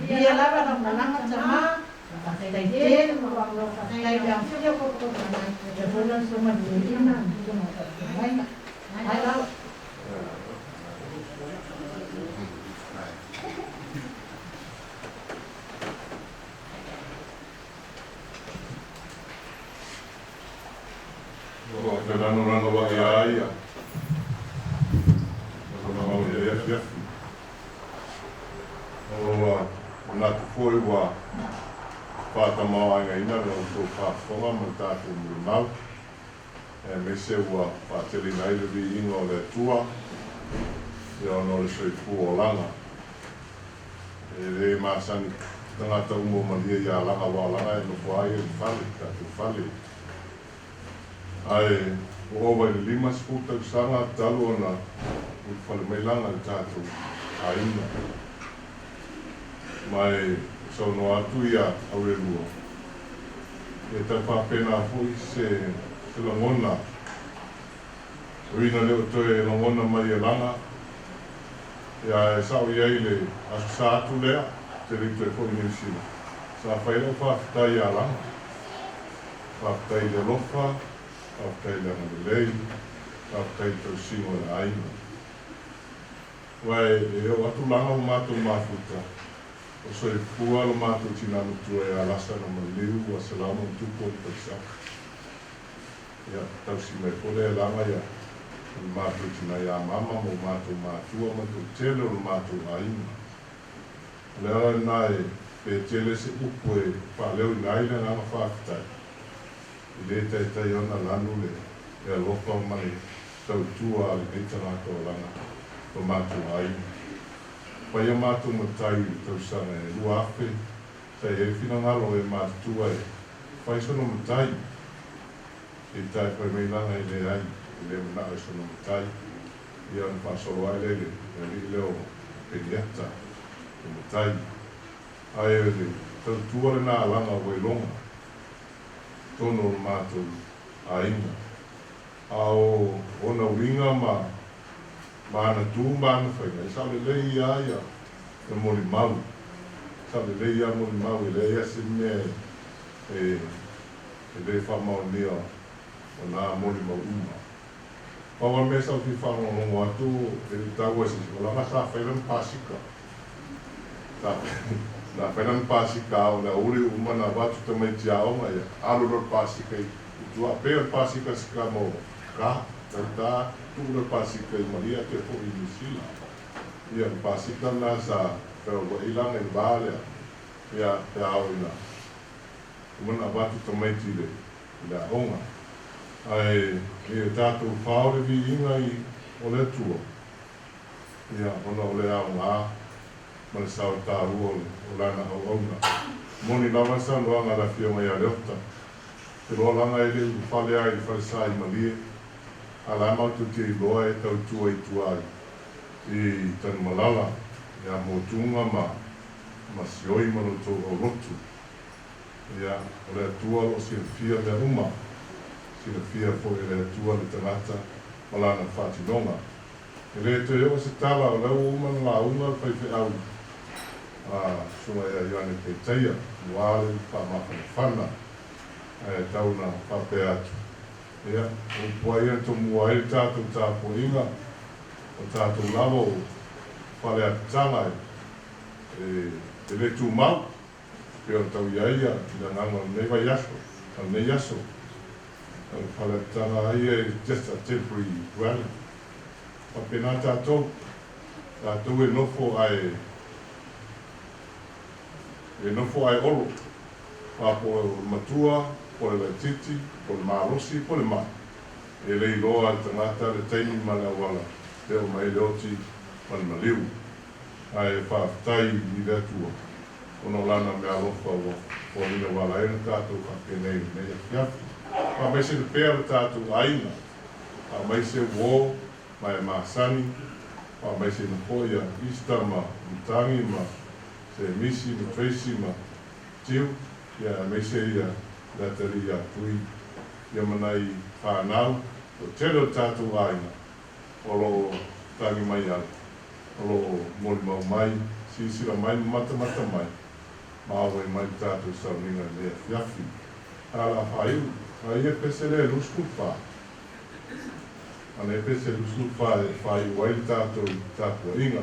dia laban ang malangat sama pakai jen, pakai yang punya pokok mana, jangan cuma beli mana, cuma main, ayo. Oh, jangan orang bawa ya. Kalau mau ya. Oh, nak foi wa. Pata mau ai ina no to pa fonga mata tu mau me se wa pa tele nai le ino le tua yo no le soi fu olanga le masani tanga ta umo malia ya langa wa langa no ai fali ta tu fali ai o wa le lima sputa sanga talo na u fali mai langa ta tu aina mai so no atu ia aurelua. E ta whapena hui se langona. Rina leo toe langona mai e langa. Ia e sao iai le asu sa atu lea, te rito e koi niusina. Sa whaila whaftai a langa. Whaftai le lofa, whaftai le angalei, whaftai tau singo le aina. Wai e o atu langa o mātou mafuta. O so e pua lo mātou tina mutua e alasa na maliu wa salama o tupo o tausaka. Ia, tausi me pole e langa ia. O mātou tina ia mama mo mātou mātua ma tu tele o mātou aina. Le ala nai, pe tele se upo e whaleo i nai le ngana whaakitai. I le tai ona lanu le, e alofa o mani tau tua ali neita ngaka o langa o mātou aina. Pai a mātou matai i tausanga e lua afe, tai e whina ngalo e mātua e whaisono matai. I tai koe mei langa I le ai, I le mana o sono mutai, I an whasoro ai lele, I li leo peniata, I mutai. Ai e le, tau tuare nā langa o e longa, tono o mātou a inga. A o ona winga ma ana tū mana whainga, I sao le lei ia ia, e mori mau. Sao le lei ia mori mau, I le ia se mea e le whamau nia o nā mori mau uma. Pawa me sau ki whanongo atu, e tau esi, o langa sa whairan pasika. Na whairan pasika o na uri uma na watu tamai tia onga ia, aruror pasika I tua pēr pasika sika mo ka, tata, tūra pasika I Maria te po I Nisila. Ia pasika na sa pero wa ilanga I vālea, ia te au ina. Uma na watu tamai tile, ila onga. Ai, e tātou whaore vi inga I o le tua. Ia, ona o le au ngā, ma le sao tāru o lana au auna. Moni lawa sa noanga la fia mai a leota. Te roa langa e le u whale ai I whale sa I Malie. A la mautu te I loa e tau tua I tuai. I tanu malala, ia mo tunga ma sioi manu tō o rotu. Ia, o le atua o si fia te uma. Sina fia po e le tua le tangata malana whatinonga. E le te eo se tala o lau uman la unga pai whi au. Suma ea Ioane Peiteia, muare whamaka whana. E tau na whape atu. Ea, o pua ia to mua e tātou tāpo inga. O tātou lawa o whale atu tanga e le tū mau. Pea tau iaia, ina nganga nei vai yaso, nei yaso. Whaletanga ai e just a temporary dwelling. Pa pena tātou e nofo ai oro. Pa po matua, po le titi, po le marosi, po le ma. E le iloa tangata le taimi ma le awala. Leo mai le oti ma le maliu. Ai whaftai I le atua. Ono lana me alofa o nina wala e na tātou ka penei nei a fiafi. Pa mai se le pēra tātou aina, pa mai se wō, mai māsani, pa mai se napoia, ista ma, mtangi ma, se misi, ma tracy ma, tiu, ia mai se ia, latari ia tui, ia manai whānau, o tero tātou aina, o lo tangi mai ala, o lo mori mau mai, sisira mai, mata mai, maawai mai tātou sauninga lea fiafi, ala whaiu, ai e pese le luskupa. Ana e pese luskupa e whai wai tātou inga.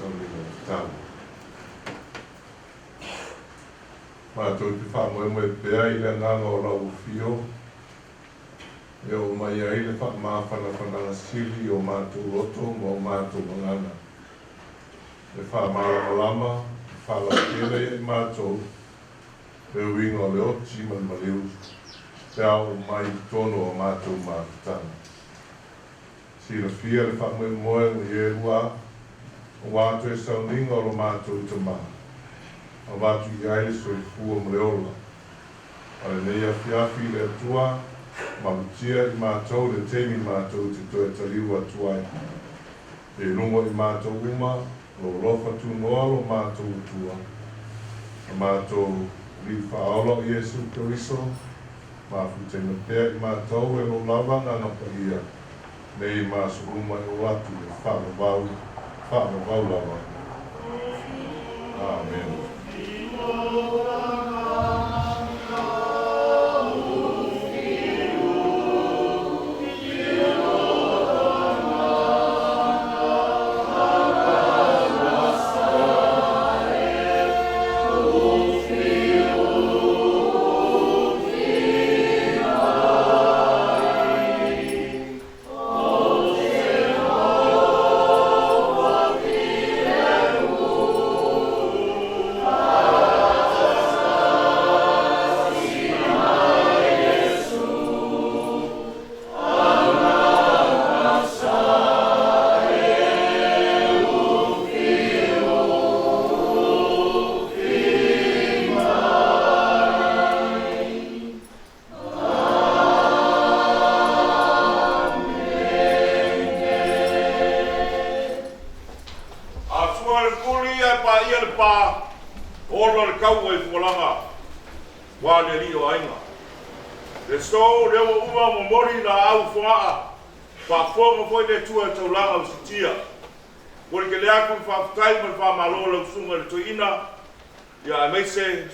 saulinga tala. Mātou te whamoe pēa i le nganga o lau whio. E o mai ai le whamāwhana whananga sili o mātou roto mo mātou mangana. Le whamāra lama, whala kere i mātou. Le winga o le oti man maliu. Te au mai tono o mātou mātutana. Sira fia le whamoe moe o i e rua. O wātou e sauninga o lo mātou te maa. A wātu i aile so i fua mreola. A le neia fiafi le atua, mamutia i mātou le teimi mātou te toe taliu atuai. E lungo i mātou uma, lo lofa tu noa lo mātou utua. A mātou li whaolo i Jesu Kariso, mafu te mepea i mātou e lo lava ngana pahia. Nei māsu uma e o atu e whaavau lava. Amen.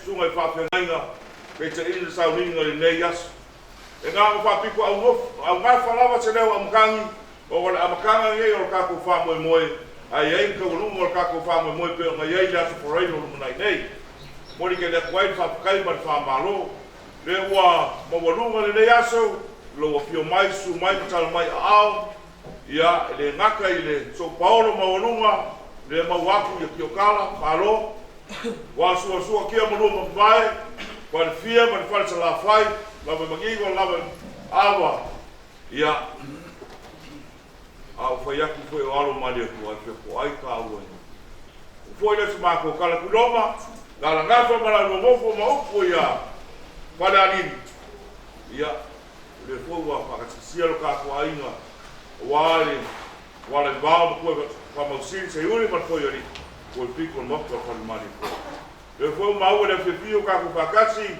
Sungai whawhengainga, kei te ina sauninga le nei asu. E ngā whapiko au ngā whalawa te leo amakangi, o wale amakanga ngei o kako whamoe moe, ai ei kaulunga o kako whamoe moe peo ngai ei le asu poreino lumunai nei. Mori ke le kuai whapakai mani whamalo, le ua mawalunga le nei asu, lo wa fio mai su mai patala mai a ao, ia le ngaka i le so paolo mawalunga, le mawaku i kiokala, malo, wa sua kia mo no vai pa fia ma fa la fai la magigo la ava ia au foi aku foi o alo mali ko ai ka o foi le ma ko kala kuloma la ngafa mala no mofo ma upo ia para ali ia le foi wa pa sia lo ka ko ainga wale ba ko pa mo sin se uri ma foi ali o pico no to para mali ko le foi mau le fio ka ko pakasi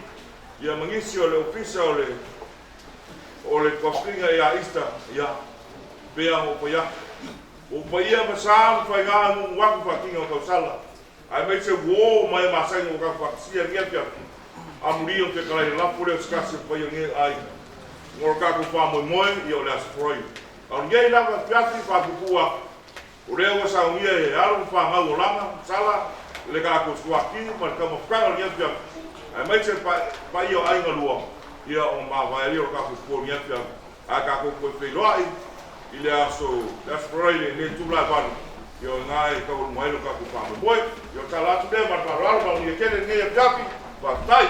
ia mangisi o le ofisa o le kofinga ia ista ia bea o paia masam fai ga un waku pakinga o sala ai mai se wo mai masai o ka paksia ia pia amurio te kala la pure skasi paia nge ai ngor ka ko pa mo ia o le asproi au ngai la ka piati pa bua o reo sa ungia e alo pa ngau langa sala le ka ko suaki ma ka mo ka ia pia ai mai se pa io ai ngalua ia o ma vai o ka ko ia pia a ka ko peloi ile aso asproi le tula ban yo ngai ka mo ai ka ko pa mo yo ka la tu de ma pa ro ba ni ke ne ia pia pa tai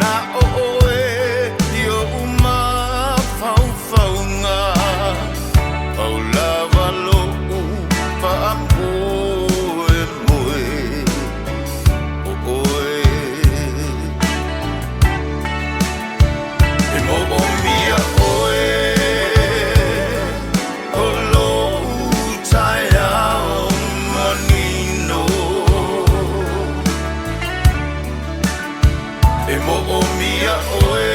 na oe io uma fau faunga au lava lo pa apoe moe oe e mo o mia oe o lo tai au manino e mo o mia oe